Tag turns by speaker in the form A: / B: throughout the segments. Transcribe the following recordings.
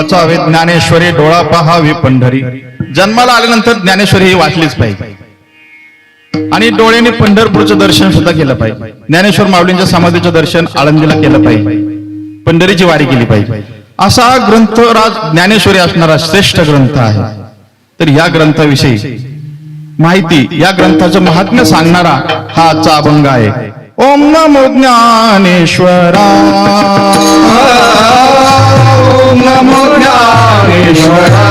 A: वाचावे ज्ञानेश्वरी, डोळा पहावी पंढरी. जन्माला आल्यानंतर ज्ञानेश्वरी ही वाचलीच पाहिजे आणि डोळ्याने पंढरपूरचं दर्शन सुद्धा केलं पाहिजे. ज्ञानेश्वर माऊलींच्या समाधीचं दर्शन आळंदीला केलं पाहिजे, पंढरीची वारी केली पाहिजे. असा ग्रंथराज ज्ञानेश्वरी असणारा श्रेष्ठ ग्रंथ आहे. तर या ग्रंथाविषयी माहिती, या ग्रंथाचं महात्म्य सांगणारा हा आजचा अभंग आहे. ओम नमो ज्ञानेश्वरा,
B: ओम नमो ज्ञानेश्वरा,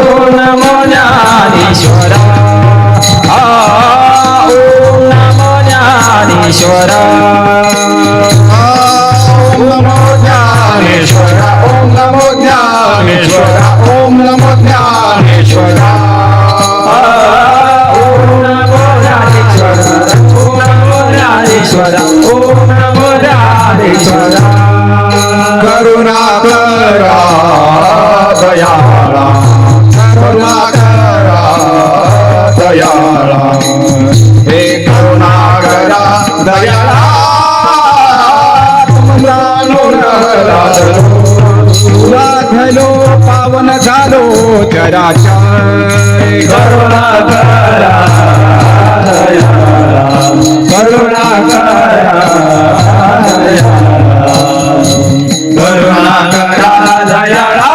B: ओम नमो ज्ञानेश्वरा, ओम नमो ज्ञानेश्वरा, ओम नमो ज्ञानेश्वरा, ओम नमो ज्ञानेश्वरा, ओम नमो ज्ञानेश्वरा, ओम नमो ज्ञानेश्वरा, ओम नमो ज्ञानेश्वरा, ओम नमो ज्ञानेश्वरा. करुणा करा दयाळा, करुणा करा दयाळा, हे करुणा करा दयाळा, तुमचा तुला झालो पावन झालो चराचर. करुणा करा दयाळा, करुणा करा दयाळा, करुणा करा दयाळा,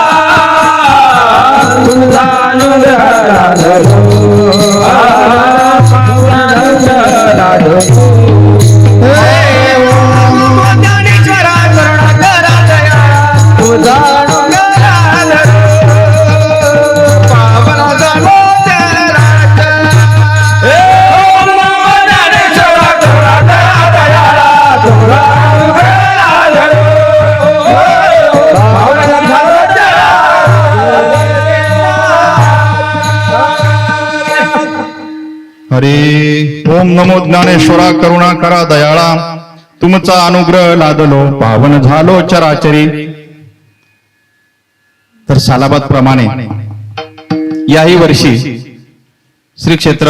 B: तुझा अनुग्रह धरो, ज्ञानेश्वरा करुणा करा दयाळा, तुझा अनुग्रह धरो, पावन झालो चराचर. ओम नमो ज्ञानेश्वरा करुणा करा दयाळा, तुझा अनुग्रह धरो, पावन झालो
A: हरे. ओम नमो ज्ञानेश्वरा, करुणा करा दयाळा, तुमचा अनुग्रह लादलो पावन झालो चराचरी. तर सालाबाद प्रमाणे याही वर्षी श्री क्षेत्र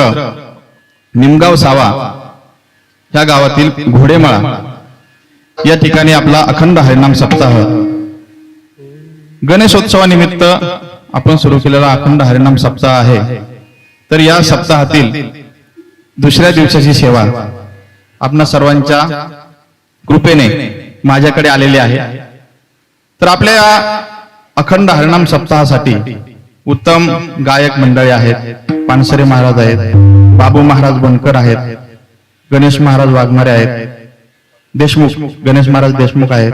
A: निमगाव सावा या गावातील घोडेमाळा या ठिकाणी आपला अखंड हरिनाम सप्ताह गणेशोत्सवानिमित्त आपण सुरू केलेला अखंड हरिनाम सप्ताह आहे. तर या सप्ताहातील दुसऱ्या दिवसाची सेवा आपणा सर्वांच्या कृपेने माझ्याकडे आलेली आहे. तर आपल्या या अखंड हरिनाम सप्ताहासाठी उत्तम गायक मंडळी आहेत. पानसरे महाराज आहेत, बाबू महाराज बनकर आहेत, गणेश महाराज वाघमारे आहेत, देशमुख गणेश महाराज देशमुख आहेत,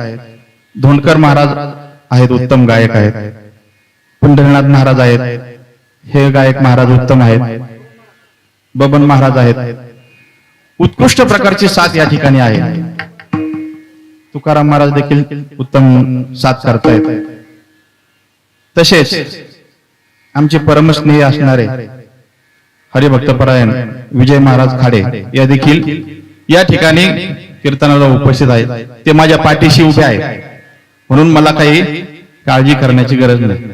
A: धोंडकर महाराज आहेत, उत्तम गायक आहेत, पंढरीनाथ महाराज आहेत, हे गायक महाराज उत्तम आहेत, बबन महाराज आहेत. उत्कृष्ट प्रकारची साथ या ठिकाणी आहे. तुकाराम महाराज देखील उत्तम साथ करतायत. तसेच आमचे परमस्नेही असणारे हरिभक्तपरायण विजय महाराज खाडे या देखील या ठिकाणी कीर्तनाला उपस्थित आहेत. ते माझ्या पाठीशी उभे आहेत, म्हणून मला काही काळजी करण्याची गरज नाही.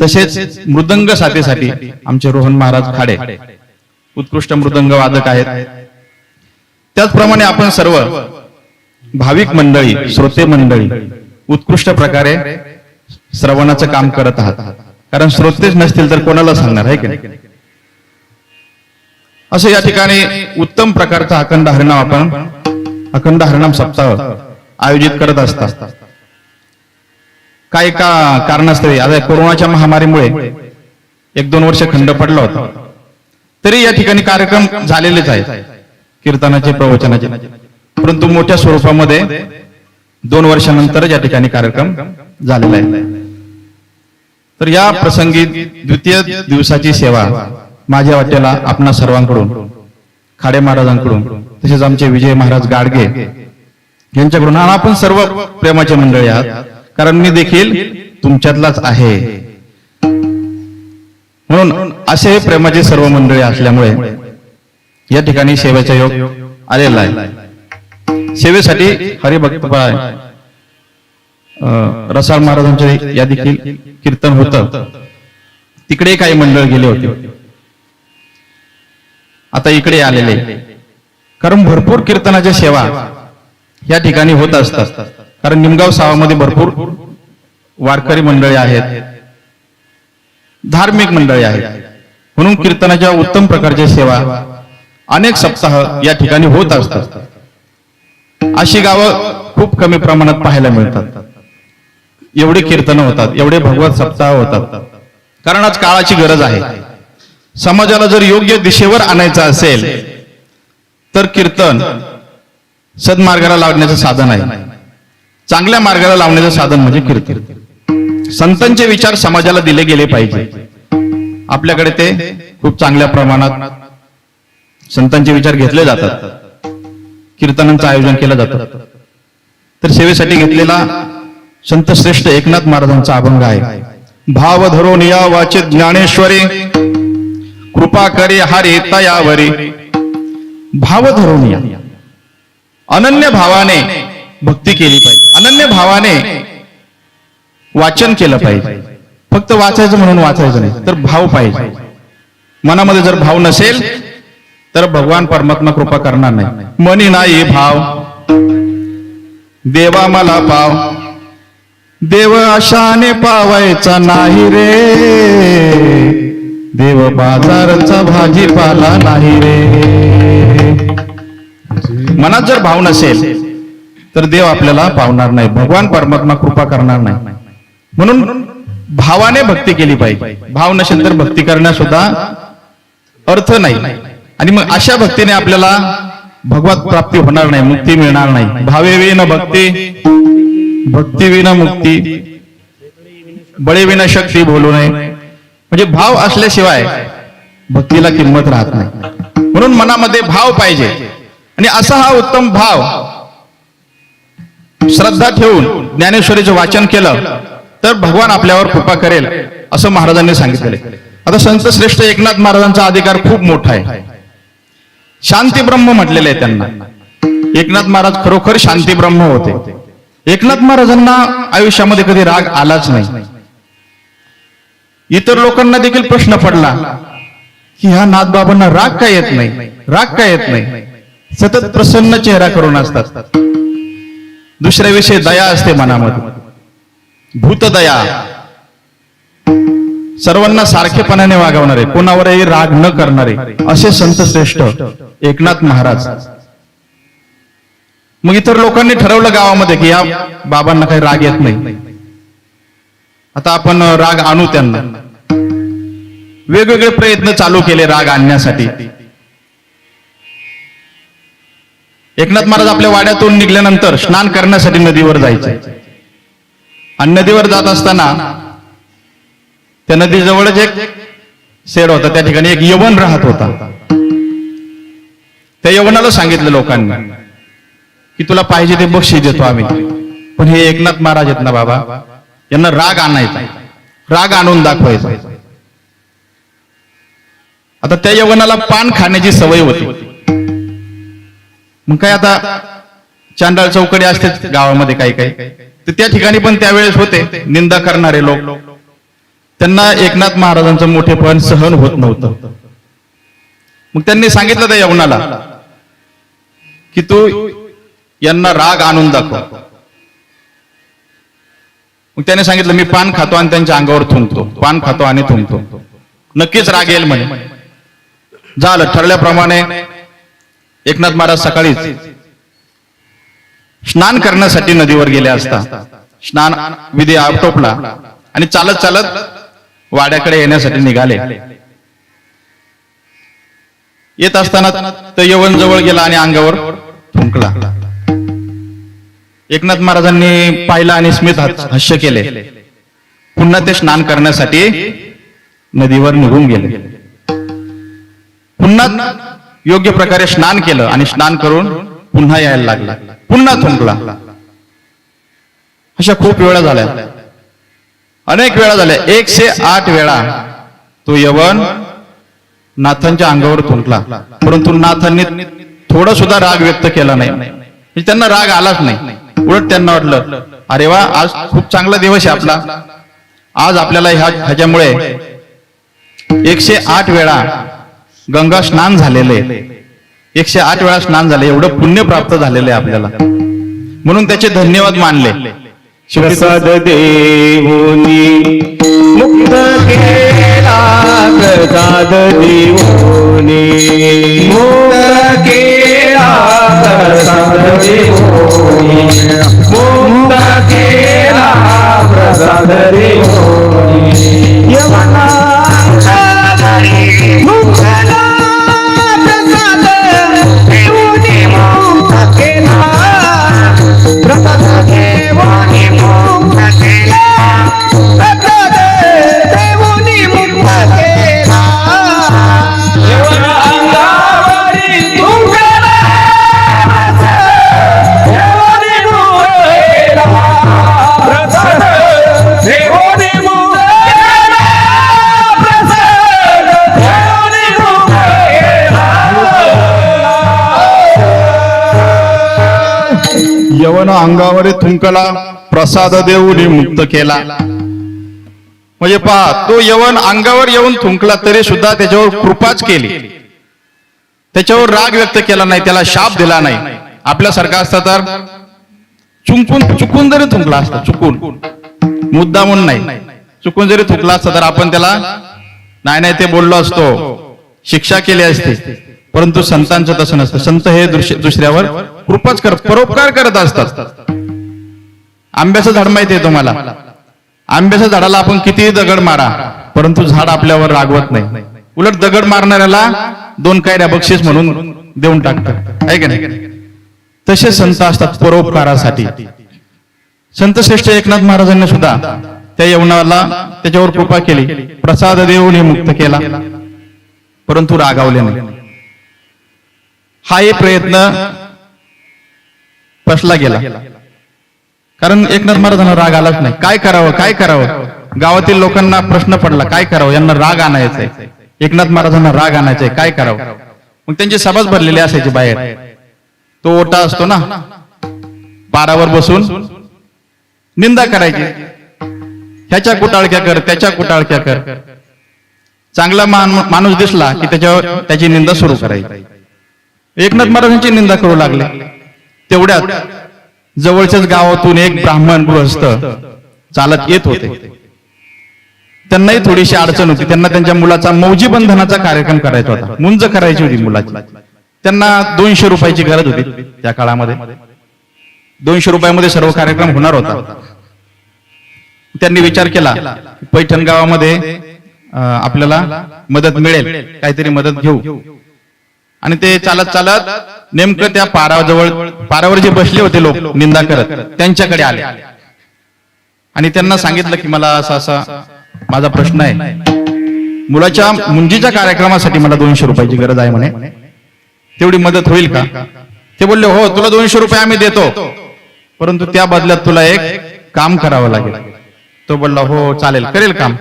A: तसेच मृदंग साथीसाठी आमचे रोहन महाराज खाडे उत्कृष्ट मृदंग वादक आहेत. त्याचप्रमाणे आपण सर्व भाविक मंडळी, श्रोते मंडळी उत्कृष्ट प्रकारे श्रवणाचं काम करत आहात. कारण श्रोतेच नसतील तर कोणाला सांगणार आहे की नाही. असं या ठिकाणी उत्तम प्रकारचा अखंड हरिनाम आपण अखंड हरिनाम सप्ताह आयोजित करत असतात. काही कारणास्तव आता कोरोनाच्या महामारीमुळे 1-2 वर्ष खंड पडला होता. तरी या ठिकाणी कार्यक्रम झालेलेच आहेत, कीर्तनाचे, प्रवचनाचे. परंतु मोठ्या स्वरूपामध्ये 2 वर्षानंतर या ठिकाणी कार्यक्रम झालेला आहे. तर या प्रसंगी द्वितीय दिवसाची सेवा माझ्या वाट्याला आपणा सर्वांकडून, खाडे महाराजांकडून, तसेच आमचे विजय महाराज गाडगे यांच्याकडून, आणि आपण सर्व प्रेमाचे मंडळी आहात. कारण मी देखील तुमच्यातलाच आहे. म्हणून असे प्रेमाचे सर्व मंडळी असल्यामुळे या ठिकाणी सेवेचा योग आलेला आहे. सेवेसाठी हरिभक्तपरायण रसाळ महाराजांचे या देखील कीर्तन होतं. तिकडे काही मंडळ गेले होते, आता इकडे आलेले. कारण भरपूर कीर्तनाच्या सेवा या ठिकाणी होत असतात. कारण निमगाव सावामध्ये भरपूर वारकरी मंडळी आहेत, धार्मिक मंडळी आहेत, म्हणून कीर्तनाच्या उत्तम प्रकारच्या सेवा अनेक सप्ताह या ठिकाणी होत असतात. अशी गावं खूप कमी प्रमाणात पाहायला मिळतात. एवढे कीर्तन होतात, एवढे भगवत सप्ताह होतात, कारण आज काळाची गरज आहे. समाजाला जर योग्य दिशेवर आणायचं असेल तर कीर्तन सद्मार्गाला लावण्याचं साधन आहे. चांगल्या मार्गाला लावण्याचं साधन म्हणजे कीर्तन. संतांचे विचार समाजाला दिले गेले पाहिजे. आपल्याकडे ते खूप चांगल्या प्रमाणात संतांचे विचार घेतले जातात, कीर्तनांचं आयोजन केलं जातं. तर सेवेसाठी घेतलेला संत श्रेष्ठ एकनाथ महाराजांचा अभंग आहे. भाव धरून या वाचित ज्ञानेश्वरी, कृपा करे हरे तयावरी. भाव धरून या, अनन्य भावाने भक्ती केली पाहिजे, अनन्य भावाने वाचन केलं पाहिजे. फक्त वाचायचं म्हणून वाचायचं नाही, तर भाव पाहिजे. मनामध्ये जर भाव नसेल तर भगवान परमात्मा कृपा करणार नाही. मनी नाही भाव, देवा मला पाव, देव आशाने पावायचा नाही रे, देव बाजारचा भाजीपाला नाही रे. मनात जर भाव नसेल तर देव आपल्याला पावणार नाही, भगवान परमात्मा कृपा करणार नाही. म्हणून भावाने भक्ती केली पाहिजे. भाव नसेल तर भक्ती करण्यास सुद्धा अर्थ नाही. आणि मग अशा भक्तीने आपल्याला भगवत प्राप्ती होणार नाही, मुक्ती मिळणार नाही. भावे विन भक्ती, भक्ती विन मुक्ती, बळे विन शक्ती बोलू नये. म्हणजे भाव असल्याशिवाय भक्तीला किंमत राहत नाही. म्हणून मनामध्ये भाव पाहिजे. आणि असा हा उत्तम भाव श्रद्धा ठेवून ज्ञानेश्वरीचं वाचन केलं तर भगवान आपल्यावर कृपा करेल, असं महाराजांनी सांगितले. आता संत श्रेष्ठ एकनाथ महाराजांचा अधिकार खूप मोठा आहे. शांती ब्रह्म म्हटलेले आहे त्यांना. एकनाथ महाराज खरोखर शांती ब्रह्म होते. एकनाथ महाराजांना आयुष्यामध्ये कधी राग आलाच नाही. इतर लोकांना देखील प्रश्न पडला की ह्या नाथबाबांना राग का येत नाही, राग का येत नाही. सतत प्रसन्न चेहरा करून असतात. दुसऱ्याविषयी दया असते मनामध्ये, भूतदया, सर्वांना सारखेपणाने वागवणारे, कोणावरही राग न करणारे असे संत श्रेष्ठ एकनाथ महाराज. मग इतर लोकांनी ठरवलं गावामध्ये की या बाबांना काही राग येत नाही, आता आपण राग आणू त्यांना. वेगवेगळे प्रयत्न चालू केले राग आणण्यासाठी. एकनाथ महाराज आपल्या वाड्यातून निघाल्यानंतर स्नान करण्यासाठी नदीवर जायचे. आणि नदीवर जात असताना त्या नदीजवळच एक शेड होता, त्या ठिकाणी एक यवन राहत होता. त्या यवनाला सांगितलं लोकांनी की तुला पाहिजे ते बक्षीस देतो आम्ही, पण हे एकनाथ महाराज आहेत ना बाबा, यांना राग आणायचा, राग आणून दाखवायचा. आता त्या यवनाला पान खाण्याची सवय होती. मग काय, आता चांडाळ चौकडे असते गावामध्ये काही काही, तर त्या ठिकाणी पण त्यावेळेस होते निंदा करणारे लोक. त्यांना एकनाथ महाराजांचं मोठेपण सहन होत नव्हतं. मग त्यांनी सांगितलं त्या यवनाला की तू यांना राग आणून दाखव. मग त्याने सांगितलं मी पान खातो आणि त्यांच्या अंगावर थुंकतो, पान खातो आणि थुंकतो, नक्कीच राग येईल म्हणे. झालं, ठरल्याप्रमाणे एकनाथ महाराज सकाळीच स्नान करण्यासाठी नदीवर गेले असता स्नान विधी आटोपला आणि चालत चालत वाड्याकडे येण्यासाठी निघाले. येत असताना तो यवन जवळ गेला आणि अंगावर थुंकला. एकनाथ महाराजांनी पाहिलं आणि स्मित हास्य केले. पुन्हा ते स्नान करण्यासाठी नदीवर निघून गेले. पुन्हा योग्य प्रकारे स्नान केलं आणि स्नान करून पुन्हा यायला लागला, पुन्हा थुंकला. अशा खूप वेळा झाल्या, अनेक वेळा झाल्या. 108 वेळा तो यवन नाथांच्या अंगावर थुंकला, परंतु नाथांनी थोडा सुद्धा राग व्यक्त केला नाही. त्यांना राग आलाच नाही. उलट त्यांना वाटलं अरे वा, आज खूप चांगला दिवस आहे आपला, आज आपल्याला ह्याच्यामुळे 108 वेळा गंगा स्नान झालेले, 108 वेळा स्नान झाले, एवढं पुण्य प्राप्त झालेलं आहे आपल्याला. म्हणून त्याचे धन्यवाद मानले. शेवटी
B: प्रसाद देऊनी मुक्त केला, प्रसाद देऊनी मुक्त केला, प्रसाद देऊनी मुक्त केला, प्रसाद देऊनी यवना मुक्तला प्रसाद देऊनी मुक्त केला, प्रसाद देऊनी मुक्त केला, प्रसाद देऊनी मुक्त केला. यवना अंगावरी तुंगला देऊनी मुक्त केला, प्रसाद देऊनी मुक्त केला, प्रसाद देऊनी मुक्त केला.
A: यवन अंगावर थुंकला, प्रसाद देऊन मुक्त केला. म्हणजे पहा, तो यवन अंगावर येऊन थुंकला तरी सुद्धा त्याच्यावर कृपाच केली, त्याच्यावर राग व्यक्त केला नाही, त्याला शाप दिला नाही. आपल्यासारखा असता तर चुकून जरी थुंकला असता, चुकून मुद्दामून नाही, चुकून जरी थुंकला असता तर आपण त्याला नाही ते बोललो असतो, शिक्षा केली असती. परंतु संतांचं तसं नसतं. संत हे दुसऱ्यावर कृपाच परोपकार करत असतात. आंब्याचं झाड माहिती आहे तुम्हाला, आंब्याच्या झाडाला आपण कितीही दगड मारा परंतु झाड आपल्यावर रागवत नाही, उलट दगड मारणाऱ्याला 2 कायड्या बक्षीस म्हणून देऊन टाकतात, आहे का नाही? तसे संत असतात परोपकारासाठी. संत श्रेष्ठ एकनाथ महाराजांनी सुद्धा त्या यवनाला त्याच्यावर कृपा केली, प्रसाद देऊन मुक्त केला, परंतु रागावले नाही. हाही प्रयत्न फसला गेला, कारण एकनाथ महाराजांना राग आलाच नाही. काय करावं? गावातील लोकांना प्रश्न पडला, काय करावं, यांना राग आणायचंय, एकनाथ महाराजांना राग आणायचंय, काय करावं? मग त्यांची सभाच भरलेली असायची बाहेर. तो ओटा असतो ना, पारावर बसून निंदा करायची, ह्याच्या कुटाळक्या कर, त्याच्या कुटाळक्या कर. चांगला माणूस दिसला की त्याची निंदा सुरू करायची. एकनाथ महाराजांची निंदा करू लागले. तेवढ्यात जवळच्याच गावातून एक ब्राह्मण गृहस्थ चालत येत होते. त्यांनाही थोडीशी अडचण होती. त्यांना त्यांच्या मुलाचा मौजी बंधनाचा कार्यक्रम करायचा होता, मुंज करायची होती मुलाची. त्यांना 200 रुपयाची गरज होती. त्या काळामध्ये 200 रुपयामध्ये सर्व कार्यक्रम होणार होता. त्यांनी विचार केला, पैठण गावामध्ये आपल्याला मदत मिळेल, काहीतरी मदत घेऊ. आणि ते चालत नेमकं त्या पारावर जे बसले होते लोक निंदा करत, त्यांच्याकडे आले आणि त्यांना सांगितलं की मला असा माझा प्रश्न आहे, मुलाच्या मुंजीच्या कार्यक्रमासाठी मला 200 रुपयाची गरज आहे म्हणे, तेवढी मदत होईल का? ते बोलले, हो, तुला 200 रुपये आम्ही देतो, परंतु त्या बदल्यात तुला एक काम करावं लागेल. तो बोलला, हो चालेल, करेल काम.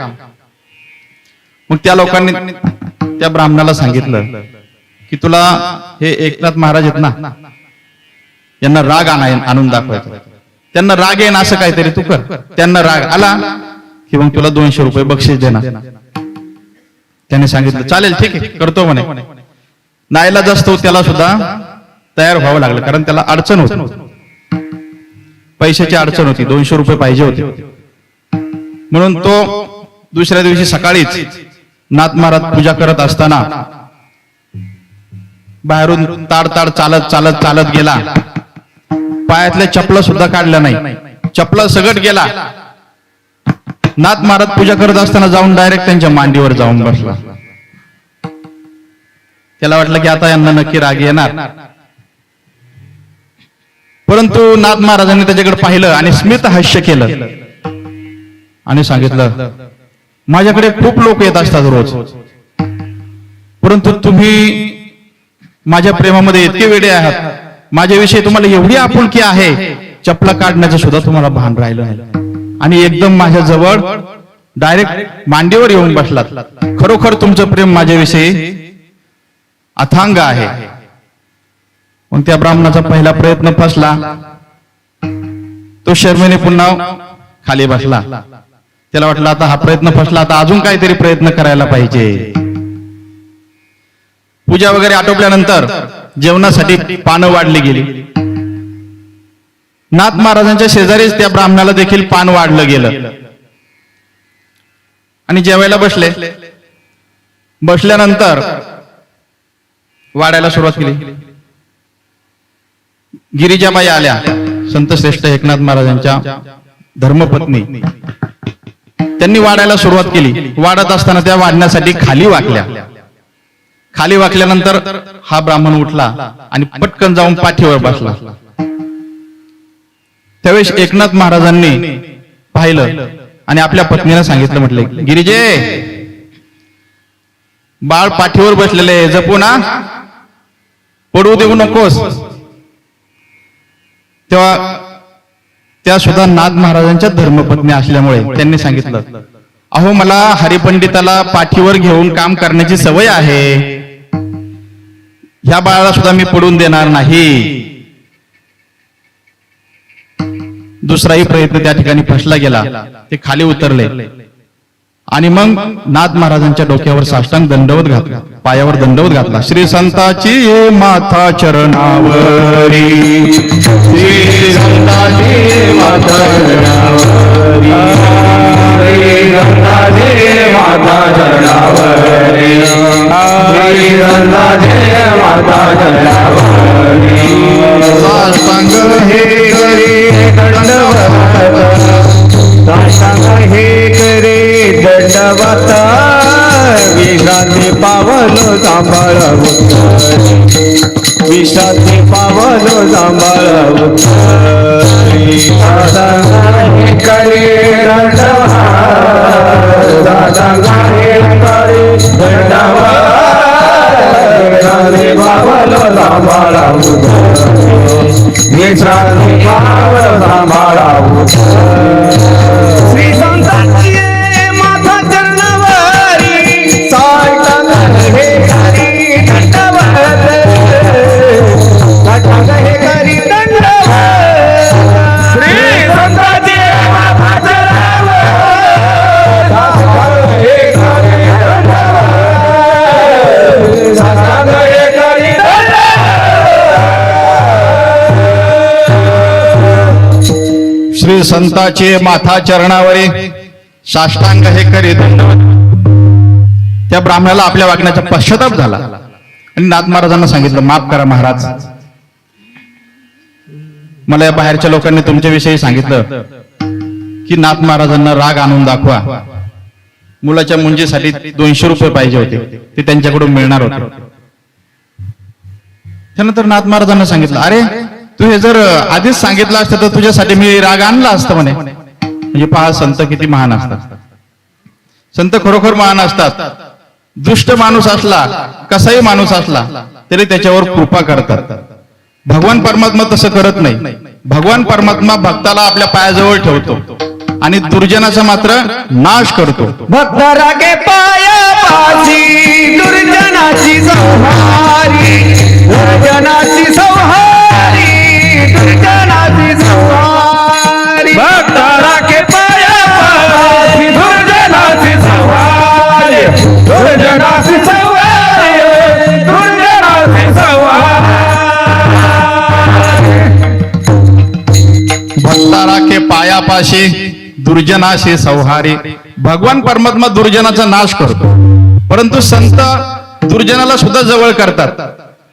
A: मग त्या लोकांनी त्या ब्राह्मणाला सांगितलं की तुला हे एकनाथ महाराज आहेत ना, यांना राग आणून दाखवायचा, त्यांना राग येईन असं काहीतरी तू कर. त्यांना राग आला की मग तुला 200 रुपये बक्षीस देणार. त्याने सांगितलं, चालेल, ठीक आहे, करतो म्हणे. नाईलाज असतो त्याला सुद्धा तयार व्हावं लागलं, कारण त्याला अडचण होती, पैशाची अडचण होती, 200 रुपये पाहिजे होते. म्हणून तो दुसऱ्या दिवशी सकाळीच नाथ महाराज पूजा करत असताना बाहेरून ताड चालत गेला. पायातल्या चपला सुद्धा काढल्या नाही, चपला सगट गेला. नाथ महाराज पूजा करत असताना जाऊन डायरेक्ट त्यांच्या मांडीवर जाऊन बसला. त्याला वाटलं की आता यांना नक्की राग येणार, परंतु नाथ महाराजांनी त्याच्याकडे पाहिलं आणि स्मित हास्य केलं आणि सांगितलं, माझ्याकडे खूप लोक येत असतात रोज, परंतु तुम्ही माझ्या प्रेमामध्ये इतके वेडे आहात, माझ्याविषयी तुम्हाला एवढी आपुलकी आहे, चपला काढण्याचं सुद्धा तुम्हाला भान राहिलं नाही आणि एकदम माझ्या जवळ डायरेक्ट मांडीवर येऊन बसलात. खरोखर तुमचं प्रेम माझ्याविषयी अथांग आहे. मग त्या ब्राह्मणाचा पहिला प्रयत्न फसला. तो शर्मेने पुन्हा खाली बसला. त्याला वाटलं आता हा प्रयत्न फसला, आता अजून काहीतरी प्रयत्न करायला पाहिजे. पूजा वगैरे आटोपल्यानंतर जेवणासाठी पानं वाढली गेली. नाथ महाराजांच्या शेजारीच त्या ब्राह्मणाला देखील पान वाढलं गेलं आणि जेवायला बसल्यानंतर वाढायला सुरुवात केली. गिरिजाबाई आल्या, संत श्रेष्ठ एकनाथ महाराजांच्या धर्मपत्नी. त्यांनी वाढायला सुरुवात केली. वाढत असताना त्या वाढण्यासाठी खाली वाकल्या. खाली वाकल्यानंतर हा ब्राह्मण उठला आणि पटकन जाऊन पाठीवर बसला. त्यावेळेस एकनाथ महाराजांनी पाहिलं आणि आपल्या पत्नीला सांगितलं, म्हटले, गिरिजे, बाळ पाठीवर बसलेले, जपू ना, पडू देऊ नकोस. तेव्हा त्या सुद्धा नाथ महाराजांच्या धर्मपत्नी असल्यामुळे त्यांनी सांगितलं, अहो, मला हरिपंडिताला पाठीवर घेऊन काम करण्याची सवय आहे, ह्या बाळाला सुद्धा मी पडून देणार नाही. दुसराही प्रयत्न त्या ठिकाणी फसला गेला. ते खाली उतरले आणि मग नाथ महाराजांच्या डोक्यावर साष्टांग दंडवत घातला, पायावर दंडवत घातला. श्री संताची ये माथा चरणावरी, श्री संताची माथा चरणावरी, श्री संताची माथा चरणावरी, श्री संताची माथा चरणावरी. साष्टांग हे करी दंडवत, साष्टांग हे करे दंडवत, विश्रांती पावलो सांभाळ उत्तरी, विश्रांती पावलो सांभाळ उत्तरी. साष्टांग हे करे दंडवत, साष्टांग हे करे दंडवत, विश्रांती पावलो सांभाळ उत्तरी, विश्रांती पावलो सांभाळ उत्तरी. श्री संताची माथा चरणावरी, साष्टांग हे करी दंडवत, साष्टांग हे करी दंडवत. श्री संताची माथा चरणावरी, साष्टांग हे करी दंडवत, साष्टांग हे करी दंडवत. श्री संताचे माथा चरणावरी, साष्टांग हे करी दंडवत. त्या ब्राह्मणाला आपल्या वागण्याचा पश्चाताप झाला आणि नाथ महाराजांना सांगितलं, माफ करा महाराज, मला या बाहेरच्या लोकांनी तुमच्याविषयी सांगितलं की नाथ महाराजांना राग आणून दाखवा. मुलाच्या मुंजीसाठी 200 रुपये पाहिजे होते, ते त्यांच्याकडून मिळणार होते. त्यानंतर नाथ महाराजांना सांगितलं, अरे तू हे जर आधीच सांगितलं असतं तर तुझ्यासाठी मी राग आणला असतं म्हणे. म्हणजे पहा संत किती महान असतात. संत खरोखर महान असतात. दुष्ट माणूस असला, कसाही माणूस असला तरी त्याच्यावर कृपा करतात. भगवान परमात्मा तसं करत नाही. भगवान परमात्मा भक्ताला आपल्या पायाजवळ ठेवतो आणि दुर्जनाचा मात्र नाश करतो.
B: भक्तरागे पायापाशी दुर्जनाची संहारी, दुर्जनाची संहारी, दुर्जनाची संहारी. भक्तरागे पायापाशी दुर्जनाची संहारी, दुर्जनाची संहारी, दुर्जनाची संहारी.
A: भक्ता राखे पायापाशी दुर्जनाशी संहारी. भगवान परमात्मा दुर्जनाचा नाश करतो, परंतु संत दुर्जनाला सुद्धा जवळ करतात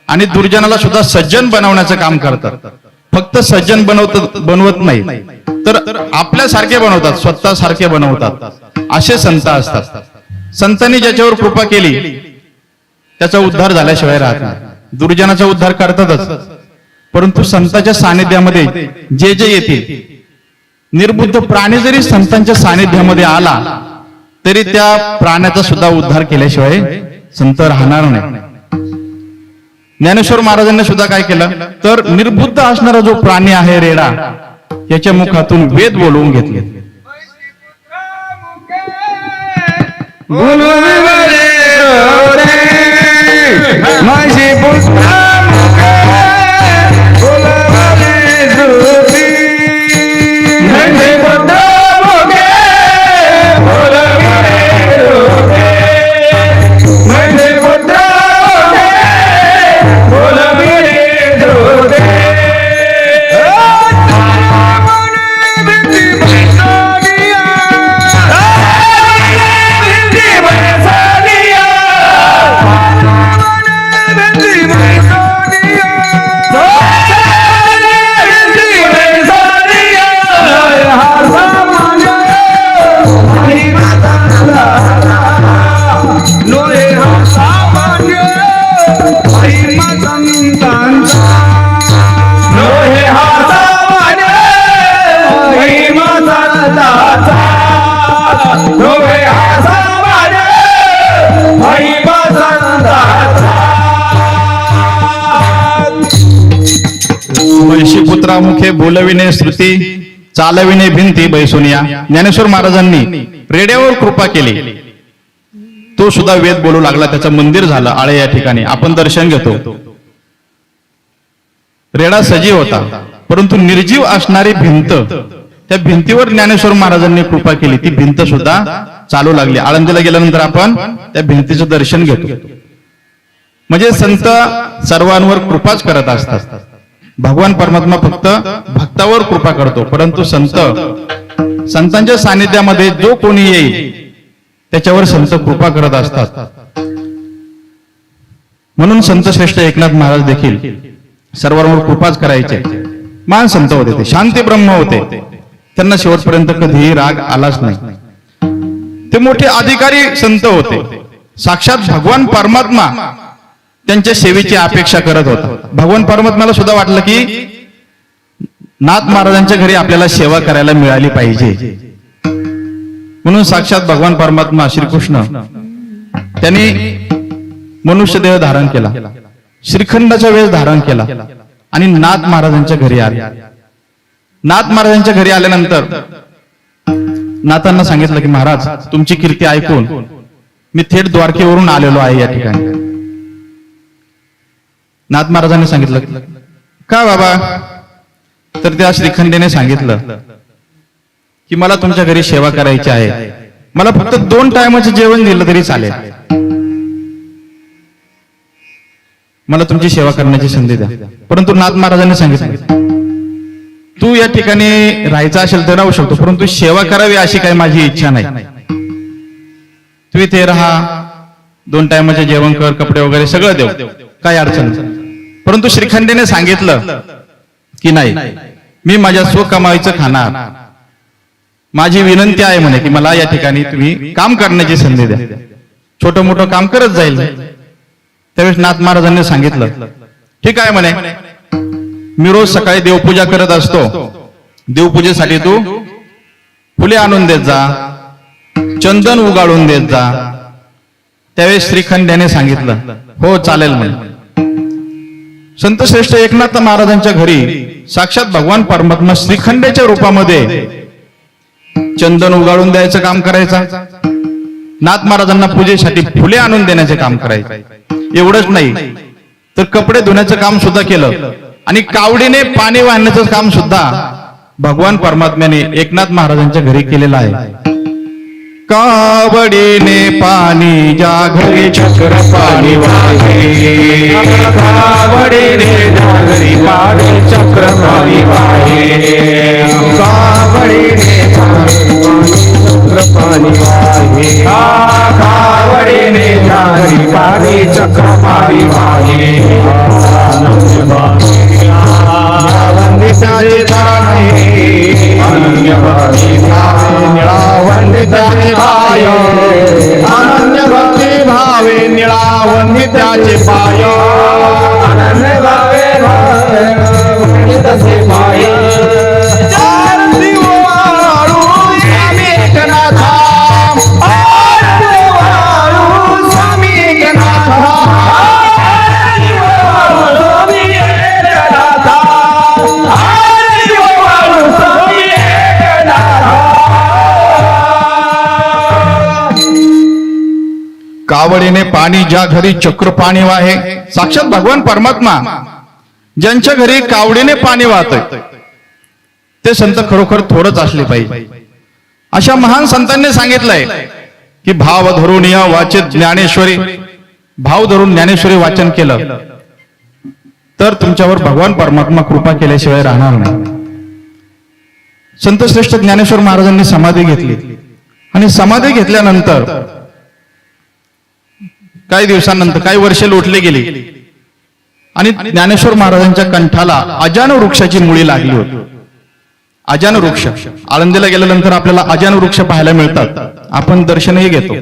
A: आणि दुर्जनाला सुद्धा सज्जन बनवण्याचं काम करतात. फक्त सज्जन बनवत नाही तर आपल्यासारखे बनवतात, स्वतः सारखे बनवतात. असे संत असतात. संतांनी ज्याच्यावर कृपा केली त्याचा उद्धार झाल्याशिवाय राहत नाही. दुर्जनाचा उद्धार करतातच, परंतु संतांच्या सानिध्यामध्ये जे जे येतील, निर्बुद्ध प्राणी जरी संतांच्या सानिध्यामध्ये आला तरी त्या प्राण्याचा सुद्धा उद्धार केल्याशिवाय संत राहणार नाही. ज्ञानेश्वर महाराजांनी सुद्धा काय केलं तर निर्बुद्ध असणारा जो प्राणी आहे रेडा, याच्या मुखातून वेद बोलवून घेतले.
B: माझी
A: मंत्रामुखे बोलविणे श्रुती चालविणे भिंती बैसोनिया. ज्ञानेश्वर महाराजांनी रेड्यावर कृपा केली. तो सुद्धा वेद बोलू लागला. त्याचं मंदिर झालं आळे या ठिकाणी. आपण दर्शन घेतो. रेडा सजीव होता, परंतु निर्जीव असणारी भिंत, त्या भिंतीवर ज्ञानेश्वर महाराजांनी कृपा केली. ती भिंत सुद्धा चालू लागली. आळंदीला गेल्यानंतर आपण त्या भिंतीचं दर्शन घेतो. म्हणजे संत सर्वांवर कृपाच करत असतात. भगवान परमात्मा फक्त भक्तावर कृपा करतो, परंतु संतांच्या सानिध्यामध्ये जो कोणी येईल त्याच्यावर संत कृपा करत असतात. म्हणून संत श्रेष्ठ एकनाथ महाराज देखील सर्वांवर कृपाच करायचे. महान संत होते ते, शांती ब्रह्म होते. त्यांना शेवटपर्यंत कधीही राग आलाच नाही. ते मोठे अधिकारी संत होते. साक्षात भगवान परमात्मा त्यांच्या सेवेची अपेक्षा करत होता. भगवान परमात्म्याला सुद्धा वाटलं की नाथ महाराजांच्या घरी आपल्याला सेवा करायला मिळाली पाहिजे. म्हणून साक्षात भगवान परमात्मा श्रीकृष्ण त्यांनी मनुष्य देह धारण केला, श्रीखंडाचा वेश धारण केला आणि नाथ महाराजांच्या घरी आले. नाथ महाराजांच्या घरी आल्यानंतर नाथांना सांगितलं की महाराज, तुमची कीर्ती ऐकून मी थेट द्वारकेवरून आलेलो आहे या ठिकाणी. नाथ महाराजांनी सांगितलं का बाबा? तर त्या श्रीखंडेने सांगितलं की मला तुमच्या घरी सेवा करायची आहे. मला फक्त 2 टायमाचं जेवण दिलं तरी चालेल. मला तुमची सेवा करण्याची संधी द्या. परंतु नाथ महाराजांनी सांगितलं तू या ठिकाणी राहायचं असेल तर राहू शकतो, परंतु सेवा करावी अशी काही माझी इच्छा नाही. तू इथे राहा, 2 टायमाचे जेवण कर, कपडे वगैरे सगळं देऊ, काय अडचण नाही. परंतु श्रीखंडेने सांगितलं की नाही, मी माझ्या स्वकमाईचं खाणार. माझी विनंती आहे म्हणे की मला या ठिकाणी तुम्ही काम करण्याची संधी द्या. छोटं मोठं काम करत जाईल. त्यावेळेस नाथ महाराजांनी सांगितलं ठीक आहे म्हणे, मी रोज सकाळी देवपूजा करत असतो. देवपूजेसाठी तू फुले आणून देत जा, चंदन उगाळून देत जा. त्यावेळेस श्रीखंड्याने सांगितलं हो चालेल म्हणे. संत श्रेष्ठ एकनाथ महाराजांच्या घरी साक्षात भगवान परमात्मा श्रीखंड्याच्या रूपामध्ये चंदन उगाळून द्यायचं काम करायचा. नाथ महाराजांना पूजेसाठी फुले आणून देण्याचे काम करायचे. एवढंच नाही तर कपडे धुण्याचं काम सुद्धा केलं आणि कावडीने पाणी वाहण्याचं काम सुद्धा भगवान परमात्म्याने एकनाथ महाराजांच्या घरी केलेलं आहे. कावडीने पाणी ज्या घरी चक्र पाणी वाहे, कावडीने ज्या घरी पाणी चक्र पाणी वाहे, कावडीने चक्र पाणी वाहे, कावडीने ज्या घरी पाणी चक्र पाणी वाहे. वंदिताचे वंदिताचे पाय, अनन्य भक्ती भावे निळा वंदिताचे पाय, अनन्य भावे वंदिताचे पाय. आरती वाळू स्वामी एकनाथा, आरती वाळू स्वामी एकनाथा, आरती वाळू स्वामी एकनाथा, आरती वाळू स्वामी एकनाथा. कावडीने पाणी ज्या घरी चक्र पाणी वाहे. साक्षात भगवान परमात्मा ज्यांच्या घरी कावडीने पाणी वाहतंय ते संत खरोखर थोडंच असले पाहिजे. अशा महान संतांनी सांगितलंय की भाव धरून या वाचित ज्ञानेश्वरी. भाव धरून ज्ञानेश्वरी वाचन केलं तर तुमच्यावर भगवान परमात्मा कृपा केल्याशिवाय राहणार नाही. संत श्रेष्ठ ज्ञानेश्वर महाराजांनी समाधी घेतली आणि समाधी घेतल्यानंतर काही दिवसांनंतर काही वर्षे लोटली गेली आणि ज्ञानेश्वर महाराजांच्या कंठाला अजान वृक्षाची मुळी लागली होती. अजान वृक्ष, आळंदीला गेल्यानंतर आपल्याला अजान वृक्ष पाहायला मिळतात, आपण दर्शनही घेतो.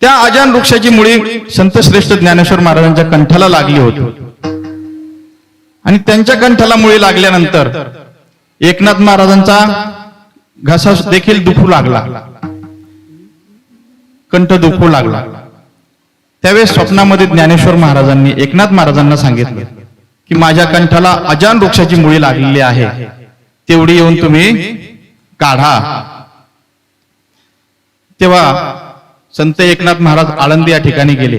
A: त्या अजान वृक्षाची मुळी संत श्रेष्ठ ज्ञानेश्वर महाराजांच्या कंठाला लागली होती आणि त्यांच्या कंठाला मुळी लागल्यानंतर एकनाथ महाराजांचा घसा देखील दुखू लागला, कंठ दुखू लागला. त्यावेळेस स्वप्नामध्ये ज्ञानेश्वर महाराजांनी एकनाथ महाराजांना सांगितलं की माझ्या कंठाला अजान वृक्षाची मुळी लागलेली आहे, तेवढी येऊन तुम्ही काढा. तेव्हा संत एकनाथ महाराज आळंदी या ठिकाणी गेले.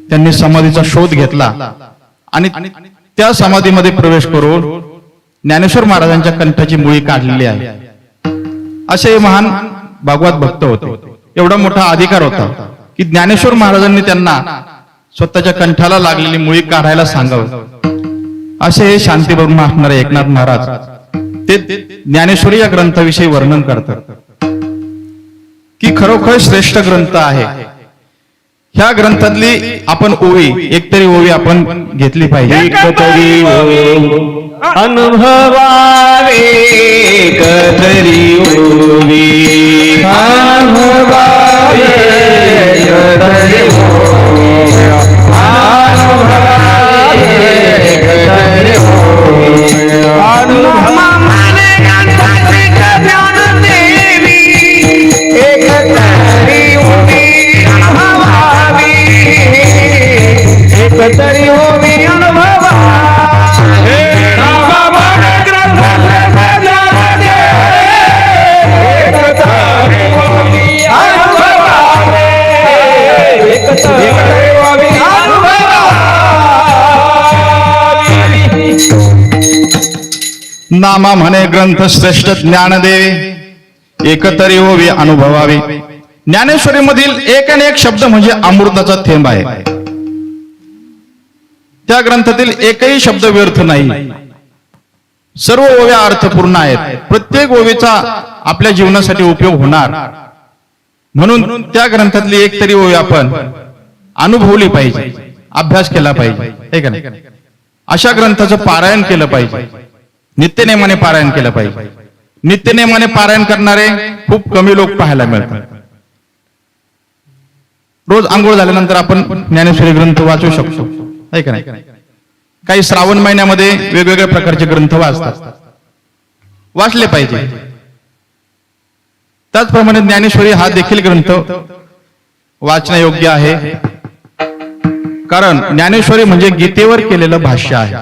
A: त्यांनी समाधीचा शोध घेतला आणि त्या समाधीमध्ये प्रवेश करून ज्ञानेश्वर महाराजांच्या कंठाची मुळी काढलेली आहे. असे महान भागवत भक्त होते. एवढा मोठा अधिकार होता की ज्ञानेश्वर महाराजांनी त्यांना स्वतःच्या कंठाला लागलेली मुळी काढायला सांगावं. असे हे शांती ब्रह्म असणारे एकनाथ महाराज ते ज्ञानेश्वरी या ग्रंथाविषयी वर्णन करतात की खरोखर श्रेष्ठ ग्रंथ आहे. ह्या ग्रंथातली आपण ओवी एकतरी ओवी आपण घेतली पाहिजे.
B: एकतरी अनुभवावे, एकतरी ओवी अनुभवावे, एकतरी ओवी अनुभवावे, एकतरी ओवी अनुभवावे, ज्ञान देवी एकतरी ओवी अनुभवावी, एकतरी ओवी अनुभवा
A: नामा म्हणे ग्रंथ श्रेष्ठ ज्ञान देवे, एकतरी ओवी अनुभवावे. ज्ञानेश्वरी मधील एक आणि एक शब्द म्हणजे अमृताचा थेंब आहे. त्या ग्रंथातील एकही शब्द व्यर्थ नाही. सर्व ओव्या अर्थपूर्ण आहेत. प्रत्येक ओवीचा आपल्या जीवनासाठी उपयोग होणार. म्हणून त्या ग्रंथातली एक तरी ओवी आपण अनुभवली पाहिजे, अभ्यास केला पाहिजे, हे का नाही? अशा ग्रंथाचं पारायण केलं पाहिजे, नित्यनेमाने पारायण केलं पाहिजे. नित्यनेमाने पारायण करणारे खूप कमी लोक पाहायला मिळतात. रोज आंघोळ झाल्यानंतर आपण ज्ञानेश्वरी ग्रंथ वाचू शकतो, आहे का नाही? काही श्रावण महिन्यामध्ये वेगवेगळ्या प्रकारचे ग्रंथ वाचतात, वाचले पाहिजे. त्याचप्रमाणे ज्ञानेश्वरी हा देखील ग्रंथ वाचण्यायोग्य आहे. कारण ज्ञानेश्वरी म्हणजे गीतेवर केलेलं भाष्य आहे.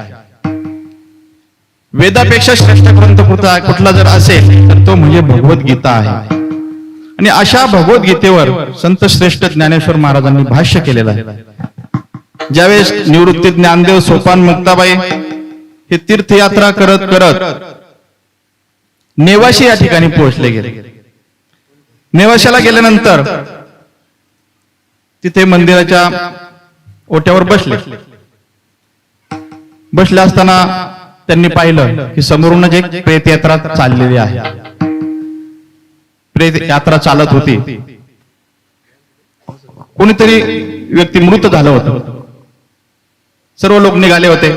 A: वेदापेक्षा श्रेष्ठ ग्रंथ कुठला जर असेल तर तो म्हणजे भगवद्गीता आहे. आणि अशा भगवद्गीतेवर संत श्रेष्ठ ज्ञानेश्वर महाराजांनी भाष्य केलेलं आहे. ज्यावेळेस निवृत्ती ज्ञानदेव सोपान मुक्ताबाई हे तीर्थयात्रा करत करत नेवाशी या ठिकाणी पोहोचले गेले. नेवाशाला गेल्यानंतर तिथे मंदिराच्या ओट्यावर बसले असताना त्यांनी पाहिलं की समोरूनच एक प्रेत यात्रा चाललेली आहे. प्रेत यात्रा चालत होती. कोणीतरी व्यक्ती मृत झालं होतं. सर्व लोक निघाले होते.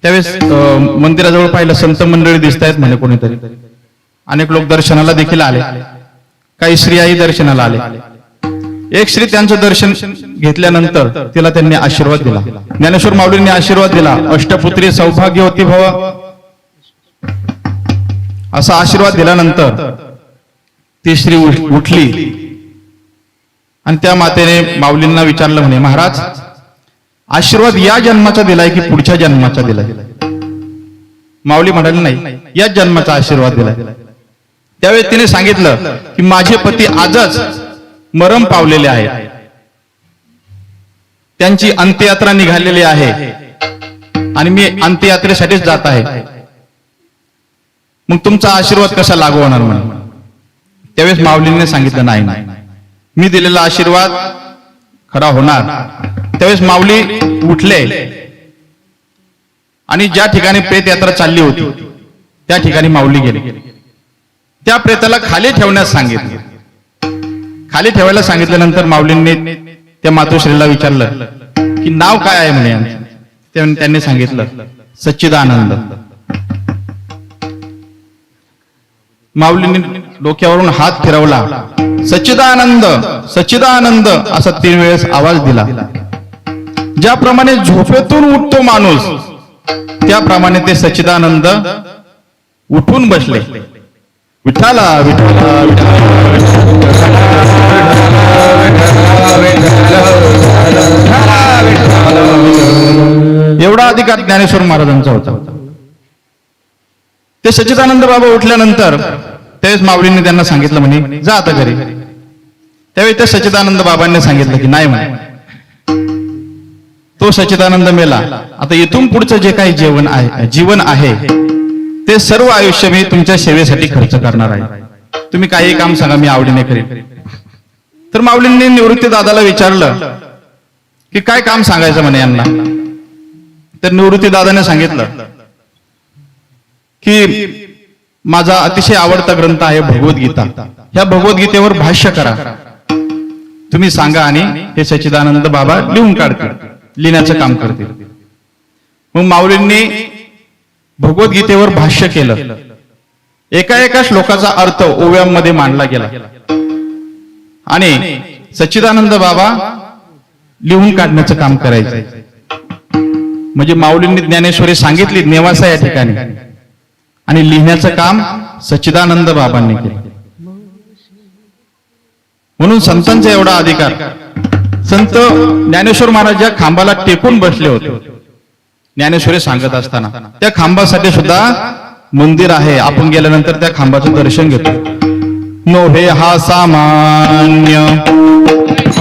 A: त्यावेळेस मंदिराजवळ पाहिलं संत मंडळी दिसत आहेत म्हणे कोणीतरी. अनेक लोक दर्शनाला देखील आले. काही स्त्रियाही दर्शनाला आले. एक स्त्री त्यांचं दर्शन घेतल्यानंतर तिला त्यांनी आशीर्वाद दिला. ज्ञानेश्वर माऊलींनी आशीर्वाद दिला, अष्टपुत्री सौभाग्यवती भव असा आशीर्वाद दिल्यानंतर ती स्त्री उठली आणि त्या मातेने माऊलींना विचारलं म्हणे, महाराज आशीर्वाद या जन्माचा दिलाय की पुढच्या जन्माचा दिलाय? माऊली म्हणाले, नाही, याच जन्माचा आशीर्वाद दिलाय. त्यावेळी तिने सांगितलं की माझे पती आजच मरण पावलेले आहेत, त्यांची अंत्ययात्रा निघालेली आहे आणि मी अंत्ययात्रेसाठीच जात आहे. मग तुमचा आशीर्वाद कसा लागू होणार म्हणून? त्यावेळेस माऊलींनी सांगितलं, नाही, मी दिलेला आशीर्वाद खरा होणार. त्यावेळेस माऊली उठले आणि ज्या ठिकाणी प्रेत यात्रा चालली होती त्या ठिकाणी माऊली गेले. त्या प्रेताला खाली ठेवण्यास सांगितले. खाली ठेवायला सांगितल्यानंतर माऊलींनी त्या मातोश्रीला विचारलं की नाव काय आहे म्हणे. त्यांनी सांगितलं सच्चिदानंद. माऊलींनी डोक्यावरून हात फिरवला, सच्चिदानंद सच्चिदानंद असा 3 वेळेस आवाज दिला. ज्याप्रमाणे झोपेतून उठतो माणूस त्याप्रमाणे ते सच्चिदानंद उठून बसले. विठ्ठला विठ्ठला विठ्ठला एवढा अधिकार ज्ञानेश्वर महाराजांचा होता. ते सच्चिदानंद बाबा उठल्यानंतर त्यावेळेस माऊलींनी त्यांना सांगितलं म्हणे जा आता घरी. त्यावेळी त्या सच्चिदानंद बाबांनी सांगितलं की नाही म्हणे, तो सच्चिदानंद मेला, आता इथून पुढचं जे काही जीवन आहे ते सर्व आयुष्य मी तुमच्या सेवेसाठी खर्च करणार आहे. तुम्ही काही काम सांगा, मी आवडीने करेन. तर माऊलींनी निवृत्ती दादाला विचारलं की काय काम सांगायचं म्हणे यांना. तर निवृत्ती दादाने सांगितलं की माझा अतिशय आवडता ग्रंथ आहे भगवद्गीता, ह्या भगवद्गीतेवर भाष्य करा तुम्ही सांगा. आणि हे सच्चिदानंद बाबा लिहून काढतील, लिहिण्याचं काम करतील. मग माऊलींनी भगवद्गीतेवर भाष्य केलं. एका श्लोकाचा अर्थ ओव्यांमध्ये मांडला गेला आणि सच्चिदानंद बाबा लिहून काढण्याचं काम करायचं. म्हणजे माऊलींनी ज्ञानेश्वरी सांगितली नेवासा या ठिकाणी आणि लिहिण्याचं काम सच्चिदानंद बाबांनी केलं. म्हणून संतांचा एवढा अधिकार. संत ज्ञानेश्वर महाराज ज्या खांबाला टेकून बसले होते ज्ञानेश्वरी सांगत असताना, त्या खांबासाठी सुद्धा मंदिर आहे. आपण गेल्यानंतर त्या खांबाचं दर्शन घेतो. नोहे हा सामान्य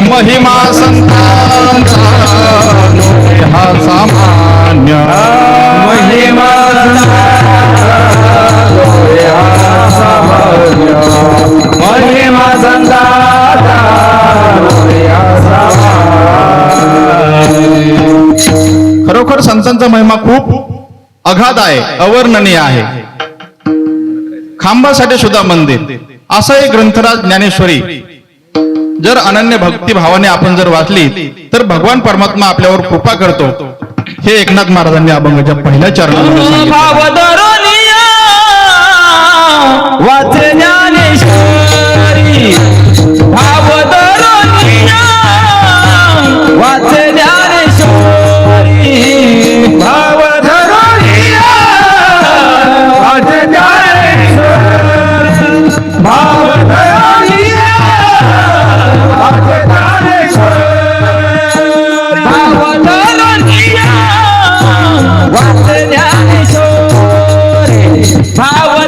A: महिमा संतांचा, नोहे हा सामान्य
B: महिमा महिमा संताचा
A: खरोखर संतांचा महिमा खूप अगाध आहे, अवर्णनीय आहे. खांबासाठी सुद्धा मंदिर. असा एक ग्रंथराज ज्ञानेश्वरी जर अनन्य भक्ती भावाने आपण जर वाचली तर भगवान परमात्मा आपल्यावर कृपा करतो. हे एकनाथ महाराजांनी अभंगाच्या पहिल्या चरणामध्ये सांगितले.
B: वाचे ज्ञानेश्वरी भावधरोनिया, वाचे ज्ञानेश्वरी भावधरोनिया, वाचे ज्ञानेश्वरी भावधरोनिया, वाचे ज्ञानेश्वरी भावधरोनिया, वाचे ज्ञानेश्वरी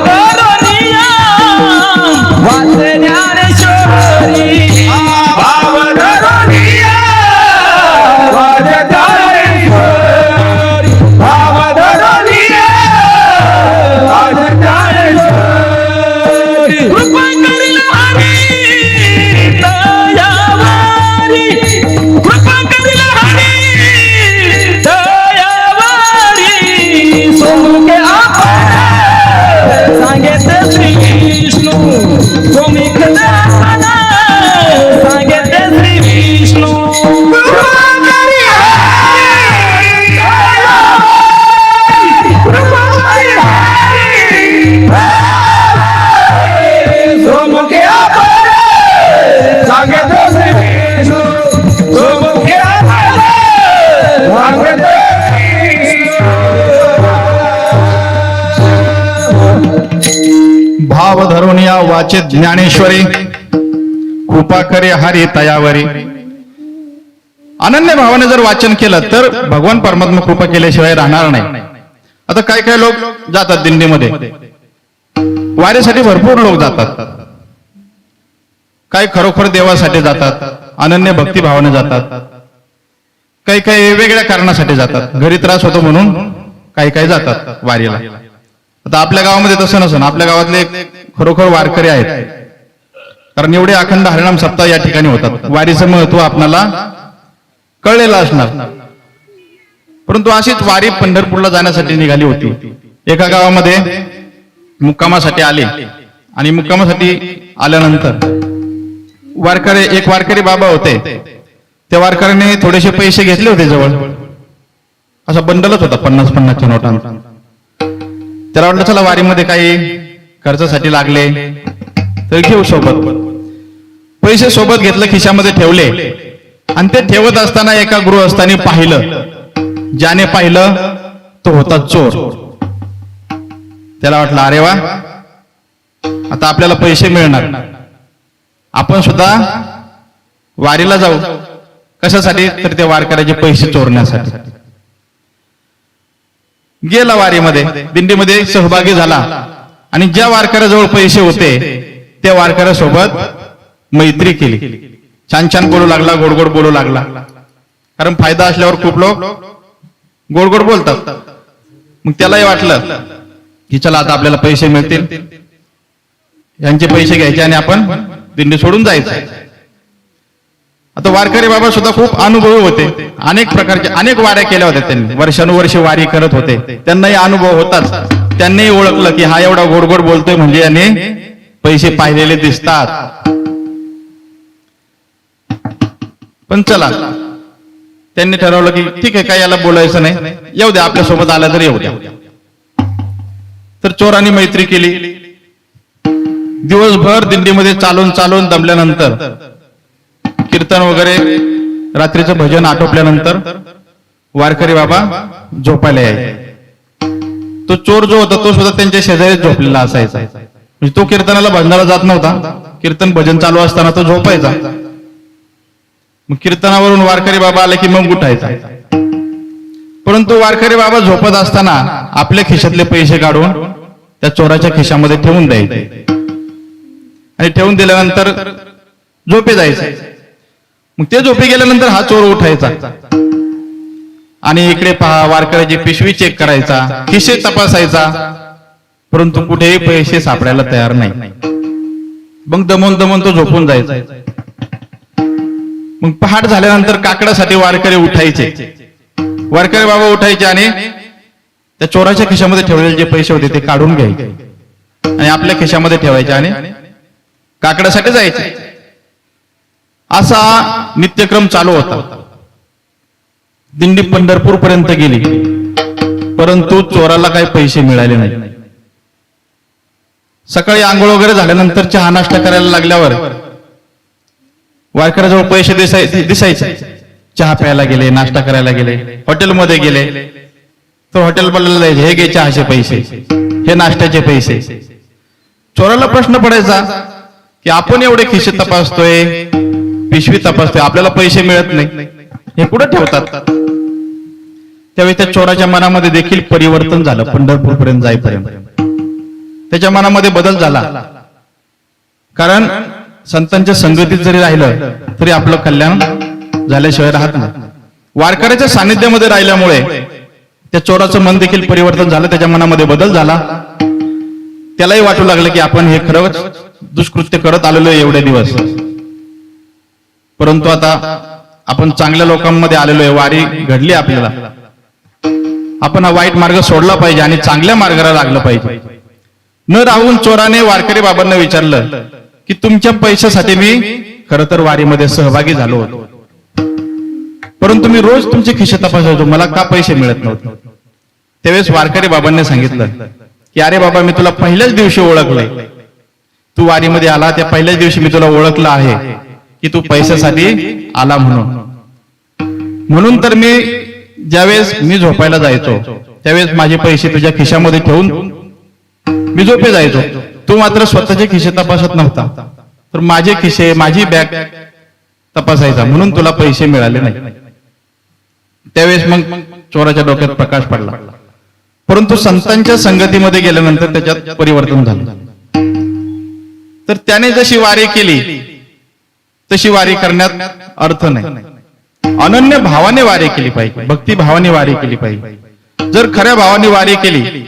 B: भावधरोनिया, वाचे ज्ञानेश्वरी भावधरोनिया, वाचे ज्ञानेश्वरी भावधरोनिया, वाचे ज्ञानेश्वरी. कृपा करील हरी दयावारी, कृपा करील हरी दयावारी, सोमुखे आपण सांगितले श्री विष्णू, सोमुखे सांगितले श्री विष्णू. कृपा करी हरी दयावारी, कृपा करी हरी सोमुखे आपण सांगितले श्री विष्णू, सोमुखे आपण सांगितले
A: भाव धरून या वाचे ज्ञानेश्वरी, कृपा करे हरी तयावरी. अनन्य भावाने जर वाचन केलं तर भगवान परमात्मा कृपा केल्याशिवाय राहणार नाही. आता काय काय लोक जातात दिंडीमध्ये, वारीसाठी भरपूर लोक जातात. काही खरोखर देवासाठी जातात, अनन्य भक्ती भावाने जातात. काही काही वेगवेगळ्या कारणासाठी जातात, घरी त्रास होतो म्हणून काही काही जातात वारीला. आता आपल्या गावामध्ये तसं नसून आपल्या गावातले खरोखर वारकरी आहेत, कारण एवढे अखंड हरिनाम सप्ताह या ठिकाणी होतात. वारीचं महत्व आपल्याला कळलेलं असणार. परंतु अशीच वारी पंढरपूरला जाण्यासाठी निघाली होती. एका गावामध्ये मुक्कामासाठी आले आणि मुक्कामासाठी आल्यानंतर एक वारकरी बाबा होते. त्या वारकऱ्याने थोडेसे पैसे घेतले होते जवळ, असा बंडलच होता 50-50च्या नोटांचा. त्याला वाटलं चला वारीमध्ये काही खर्चासाठी लागले तर घेऊ सोबत. पैसे सोबत घेतलं, खिशामध्ये ठेवले आणि ते ठेवत असताना एका गृहस्थाने पाहिलं. ज्याने पाहिलं तो होता चोर. त्याला वाटलं अरे वा, आता आपल्याला पैसे मिळणार, आपण सुद्धा वारीला जाऊ. कशासाठी? तर त्या वारकऱ्याचे पैसे चोरण्यासाठी. गेला वारीमध्ये, दिंडीमध्ये सहभागी झाला आणि ज्या वारकऱ्याजवळ पैसे होते त्या वारकऱ्यासोबत मैत्री केली, छान छान बोलू लागला, गोड गोड बोलू लागला. कारण फायदा असल्यावर खूप लोक गोड गोड बोलतात. मग त्यालाही वाटलं की चला आता आपल्याला पैसे मिळतील, यांचे पैसे घ्यायचे आणि आपण दिंडी सोडून जायचं. आता वारकरी बाबा सुद्धा खूप अनुभवी होते, अनेक प्रकारचे अनेक वाऱ्या केल्या होत्या त्यांनी, वर्षानुवर्षे वारी करत होते, त्यांनाही अनुभव होताच. त्यांनी ओळखलं की हा एवढा गोड गोड बोलतोय म्हणजे याने पैसे पाहिलेले दिसतात. पण चला, त्यांनी ठरवलं की ठीक आहे, काय याला बोलायचं नाही, येऊ द्या, आपल्यासोबत आला तर येऊ द्या. तर चोरांनी मैत्री केली. दिवसभर दिंडीमध्ये चालून चालून दमल्यानंतर, कीर्तन वगैरे रात्रीचं भजन आटोपल्यानंतर वारकरी बाबा झोपायला यायचे. तो चोर जो होता तो सुद्धा त्यांच्या शेजारी झोपलेला असायचा. म्हणजे तो कीर्तनाला भजनाला जात नव्हता, कीर्तन भजन चालू असताना तो झोपायचा. मग कीर्तनावरून वारकरी बाबा आले की मग उठायचा. परंतु वारकरी बाबा झोपत असताना आपल्या खिशातले पैसे काढून त्या चोराच्या खिशामध्ये ठेवून द्यायचे आणि ठेवून दिल्यानंतर झोपे जायचे. मग ते झोपे गेल्यानंतर हा चोर उठायचा आणि इकडे पहा, वारकऱ्याची पिशवी चेक करायचा, खिसे तपासायचा, परंतु कुठेही पैसे सापडायला तयार नाही. मग दमून दमून तो झोपून जायचा. मग पहाट झाल्यानंतर काकडासाठी वारकरी उठायचे. वारकरी बाबा उठायचे आणि त्या चोराच्या खिशामध्ये ठेवलेले जे पैसे होते ते काढून घ्यायचे आणि आपल्या खिशामध्ये ठेवायचे आणि काकडासाठी जायचे. असा नित्यक्रम चालू होता. दिंडी पंढरपूर पर्यंत गेली, परंतु चोराला काही पैसे मिळाले नाही. सकाळी आंघोळ वगैरे झाल्यानंतर चहा नाश्ता करायला लागल्यावर वारकऱ्याजवळ पैसे दिसायचे. चहा प्यायला गेले, नाश्ता करायला गेले, हॉटेलमध्ये गेले तर हॉटेल बोलायला जायचे, हे घे चहाचे पैसे, हे नाश्त्याचे पैसे. चोराला प्रश्न पडायचा की आपण एवढे खिसे तपासतोय, पिशवी तपासतोय, आपल्याला पैसे मिळत नाही, हे कुठे ठेवतात. त्यावेळी त्या चोराच्या मनामध्ये देखील परिवर्तन झालं. पंढरपूर पर्यंत जाईपर्यंत त्याच्या मनामध्ये बदल झाला. कारण संतांच्या संगतीत जरी राहिलं तरी आपलं कल्याण झाल्याशिवाय राहत नाही. वारकऱ्याच्या सानिध्यामध्ये राहिल्यामुळे त्या चोराचं मन देखील परिवर्तन झालं, त्याच्या मनामध्ये बदल झाला. त्यालाही वाटू लागलं की आपण हे खरंच दुष्कृत्य करत आलेलो आहे एवढे दिवस, परंतु आता आपण चांगल्या लोकांमध्ये आलेलो आहे, वारी घडली आपल्याला, आपण हा वाईट मार्ग सोडला पाहिजे आणि चांगल्या मार्गाला लागलं पाहिजे. न राहून चोराने वारकरी बाबांना विचारलं की तुमच्या पैशासाठी मी खरं तर वारीमध्ये सहभागी झालो होतो, परंतु मी रोज तुमचे खिसे तपासायचो, मला का पैसे मिळत नव्हते. त्यावेळेस वारकरी बाबांनी सांगितलं की अरे बाबा, मी तुला पहिल्याच दिवशी ओळखलंय, तू वारीमध्ये आला त्या पहिल्याच दिवशी मी तुला ओळखलं आहे की तू पैशासाठी आला म्हणून तर मी ज्यावेळेस मी झोपायला जायचो त्यावेळेस माझे पैसे तुझ्या खिशामध्ये ठेवून मी झोपे जायचो, तू मात्र स्वतःचे खिसे तपासत नव्हता, तर माझे खिसे, माझी बॅग तपासायचा, म्हणून तुला पैसे मिळाले नाही. त्यावेळेस मग चोराच्या डोक्यात प्रकाश पडला. परंतु संतांच्या संगतीमध्ये गेल्यानंतर त्याच्यात परिवर्तन झालं. तर त्याने जशी वारी केली तशी वारी करण्यात अर्थ नाही. अनन्य भावाने वारी केली पाहिजे, भक्ती भावाने वारी केली पाहिजे. जर खऱ्या भावाने वारी केली,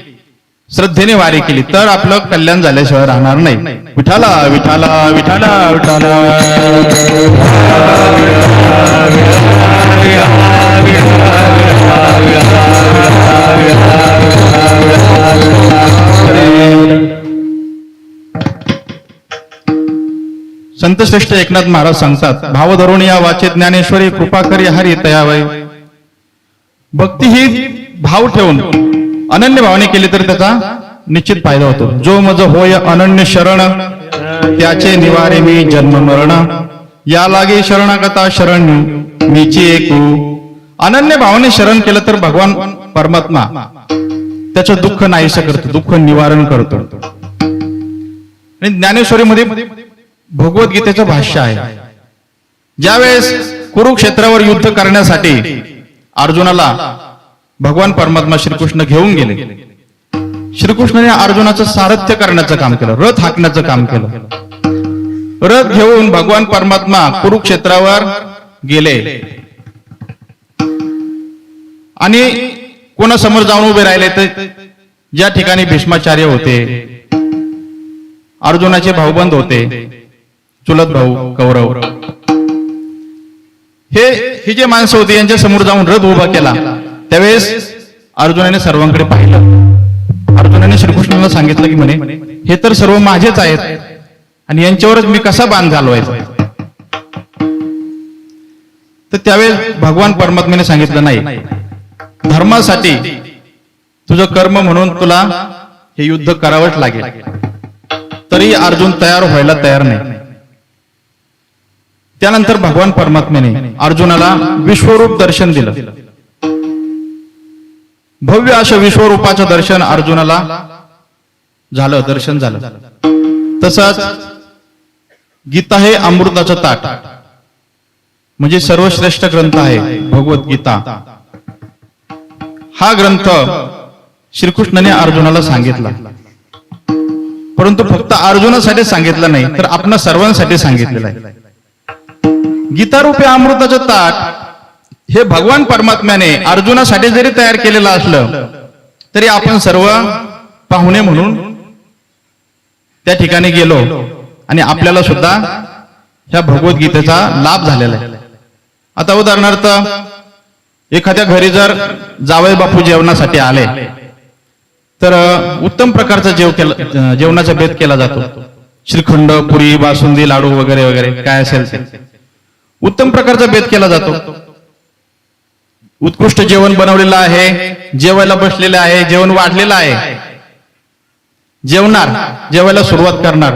A: श्रद्धेने वारी केली तर आपलं कल्याण झाल्याशिवाय राहणार नाही. विठाला विठाला विठाला विठाला. संत श्रेष्ठ एकनाथ महाराज सांगतात, भाव धरून या वाचे ज्ञानेश्वरी, कृपा करी हरी तयावय. भक्ती ही भाव ठेवून अनन्य भावाने केली तर त्याचा निश्चित फायदा होतो. जो मज होय अनन्य शरण, त्याचे निवारे मी जन्म मरण. या लागे शरणागता शरण्य मीची एकू. अनन्य भावाने शरण केलं तर भगवान परमात्मा त्याचं दुःख नाहीसं करतो, दुःख निवारण करतो. आणि ज्ञानेश्वरीमध्ये भगवद्गीतेचं भाष्य आहे. ज्यावेळेस कुरुक्षेत्रावर युद्ध करण्यासाठी अर्जुनाला भगवान परमात्मा श्रीकृष्ण घेऊन गेले. श्रीकृष्णाने अर्जुनाचं सारथ्य करण्याचं काम केलं, रथ हाकण्याचं काम केलं. रथ घेऊन भगवान परमात्मा कुरुक्षेत्रावर गेले आणि कोणासमोर जाऊन उभे राहिले तर ज्या ठिकाणी भीष्माचार्य होते, अर्जुनाचे भाऊबंद होते, चुलत भाऊ कौरव, हे जे माणसं होती यांच्या समोर जाऊन रथ उभा केला. त्यावेळेस अर्जुनाने सर्वांकडे पाहिलं. अर्जुनाने श्रीकृष्णाला सांगितलं की म्हणे हे तर सर्व माझेच आहेत आणि यांच्यावरच मी कसा बाण घालवायचा. तर त्यावेळेस भगवान परमात्म्याने सांगितलं नाही, धर्मासाठी तुझं कर्म म्हणून तुला हे युद्ध करावंच लागेल. तरी अर्जुन तयार व्हायला तयार नाही. त्यानंतर भगवान परमात्म्याने अर्जुनाला विश्वरूप दर्शन दिलं. भव्य असं विश्वरूपाचं दर्शन अर्जुनाला झालं, दर्शन झालं. तसंच गीता हे अमृताचं ताट म्हणजे सर्वश्रेष्ठ ग्रंथ आहे भगवद्गीता. हा ग्रंथ श्रीकृष्णाने अर्जुनाला सांगितला, परंतु फक्त अर्जुनासाठी सांगितलं नाही तर आपणा सर्वांसाठी सांगितलेलं आहे. गीतारूपी अमृताचं ताट हे भगवान परमात्म्याने अर्जुनासाठी जरी तयार केलेलं असलं तरी आपण सर्व पाहुणे म्हणून त्या ठिकाणी गेलो आणि आपल्याला सुद्धा ह्या भगवद्गीतेचा लाभ झालेला आहे. आता उदाहरणार्थ एखाद्या घरी जर जावई बापू जेवणासाठी आले तर उत्तम प्रकारचा जेवणाचा बेत केला जातो. श्रीखंड, पुरी, बासुंदी, लाडू वगैरे वगैरे काय असेल ते उत्तम प्रकारचा बेत केला जातो. उत्कृष्ट जेवण बनवलेलं आहे, जेवायला बसलेलं आहे, जेवण वाढलेलं आहे. जेवायला सुरुवात करणार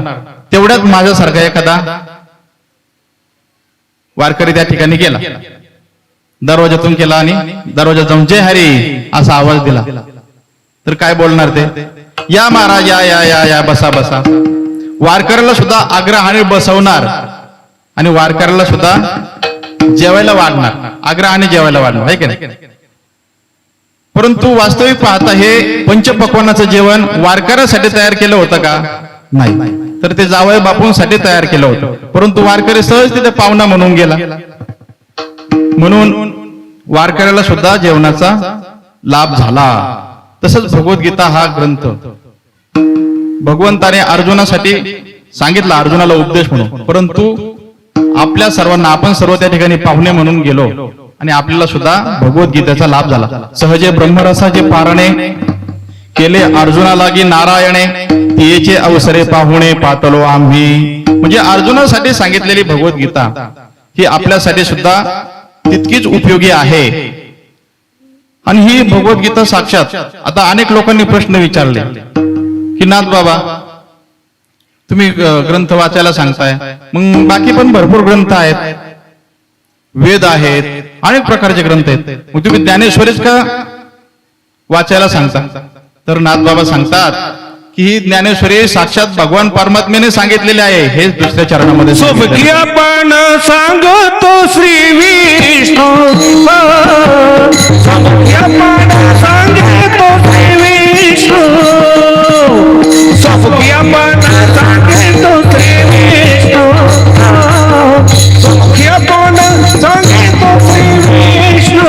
A: तेवढ्यात माझ्यासारखा एखादा वारकरी त्या ठिकाणी गेला, दरवाजातून केला आणि दरवाजात जाऊन जय हरी असा आवाज दिला. तर काय बोलणार ते, या महाराज या या या या बसा बसा. वारकऱ्याला सुद्धा आग्रहाने बसवणार आणि वारकऱ्याला सुद्धा जेवायला वाढणार, आग्रहाने जेवायला वाढणार आहे की नाही. परंतु वास्तविक पाहता हे पंचपक्वानाचं जेवण वारकऱ्यासाठी तयार केलं होतं का? नाही, तर ते जावई बापूंसाठी तयार केलं होतं. परंतु वारकरी सहज तिथे पाहुणा म्हणून गेला, म्हणून वारकऱ्याला सुद्धा जेवणाचा लाभ झाला. तसंच भगवद्गीता हा ग्रंथ भगवंताने अर्जुनासाठी सांगितला, अर्जुनाला उपदेश म्हणून. परंतु आपल्या सर्वांना, आपण सर्व त्या ठिकाणी पाहुणे म्हणून गेलो आणि आपल्याला सुद्धा भगवद्गीतेचा लाभ झाला. सहजे ब्रह्मरसाचे पारणे केले अर्जुनाला की नारायणे, तिचे अवसरे पाहुणे पातलो आम्ही. म्हणजे अर्जुनासाठी सांगितलेली भगवद्गीता ही आपल्यासाठी सुद्धा तितकीच उपयोगी आहे. आणि ही भगवद्गीता साक्षात, आता अनेक लोकांनी प्रश्न विचारले की नाथ बाबा तुम्ही ग्रंथ वाचायला सांगताय, मग बाकी पण भरपूर ग्रंथ आहेत, वेद आहेत, अनेक प्रकारचे ग्रंथ आहेत, मग तुम्ही ज्ञानेश्वरीच का वाचायला सांगता? तर नाथ बाबा सांगतात की ही ज्ञानेश्वरी साक्षात भगवान परमात्म्याने सांगितलेले आहे. हेच दुसऱ्या चरणामध्ये
B: पण सांगतो श्री विष्णू, सांगतो श्री विष्णू, सौख्यपण सांगतो श्री विष्णू, सौख्यपण सांगतो श्री विष्णू,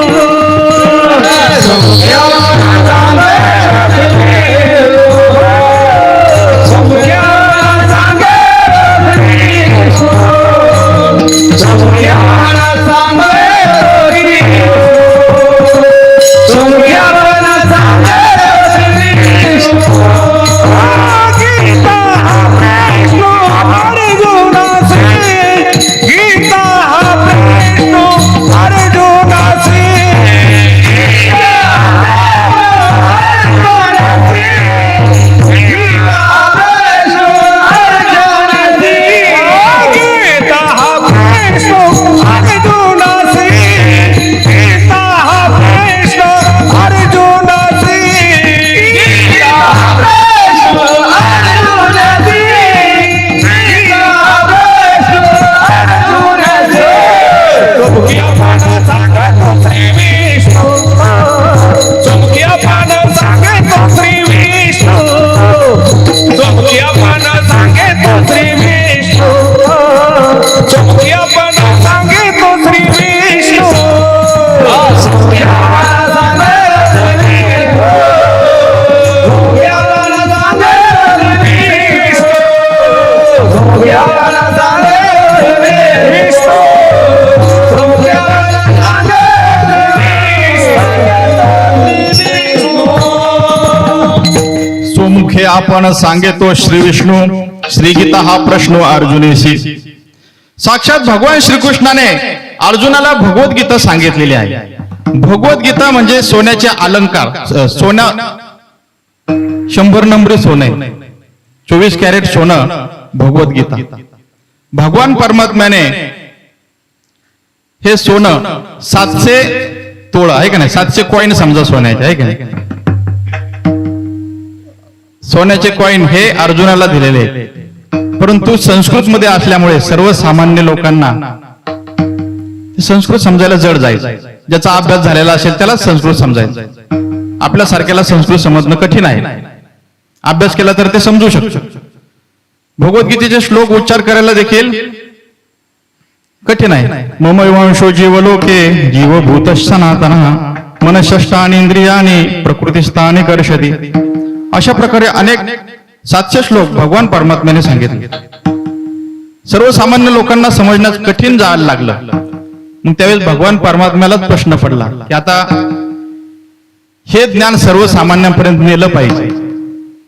A: आपण सांगेतो श्री विष्णू श्रीगीता हा प्रश्न अर्जुनेशी. साक्षात भगवान श्रीकृष्णाने अर्जुनाला भगवद्गीता सांगितलेली आहे. भगवद्गीता म्हणजे सोन्याचे अलंकार, सोन्या 100 नंबरी सोने, 24 कॅरेट सोनं भगवद्गीता. भगवान परमात्म्याने हे सोनं 700 तोळा आहे का नाही, 700 कॉईन समजा सोन्याचे आहे का नाही, सोन्याचे कॉईन हे अर्जुनाला दिलेले. परंतु संस्कृत मध्ये असल्यामुळे सर्वसामान्य लोकांना संस्कृत समजायला जड जाईल. ज्याचा अभ्यास झालेला असेल त्याला संस्कृत समजायचं. आपल्या सारख्याला संस्कृत समजणं कठीण आहे. अभ्यास केला तर ते समजू शकतो. भगवद्गीतेचे श्लोक उच्चार करायला देखील कठीण आहे. मम वंशो जीवलोके जीवभूत सनातनः मनःष्ठानि इंद्रियाणि प्रकृतिस्थानि कर्षति. अशा प्रकारे अनेक 700 श्लोक भगवान परमात्म्याने सांगितले. सर्वसामान्य लोकांना समजण्यास कठीण जायला लागलं. मग त्यावेळेस भगवान परमात्म्यालाच प्रश्न पडला की आता हे ज्ञान सर्वसामान्यांपर्यंत नेलं पाहिजे,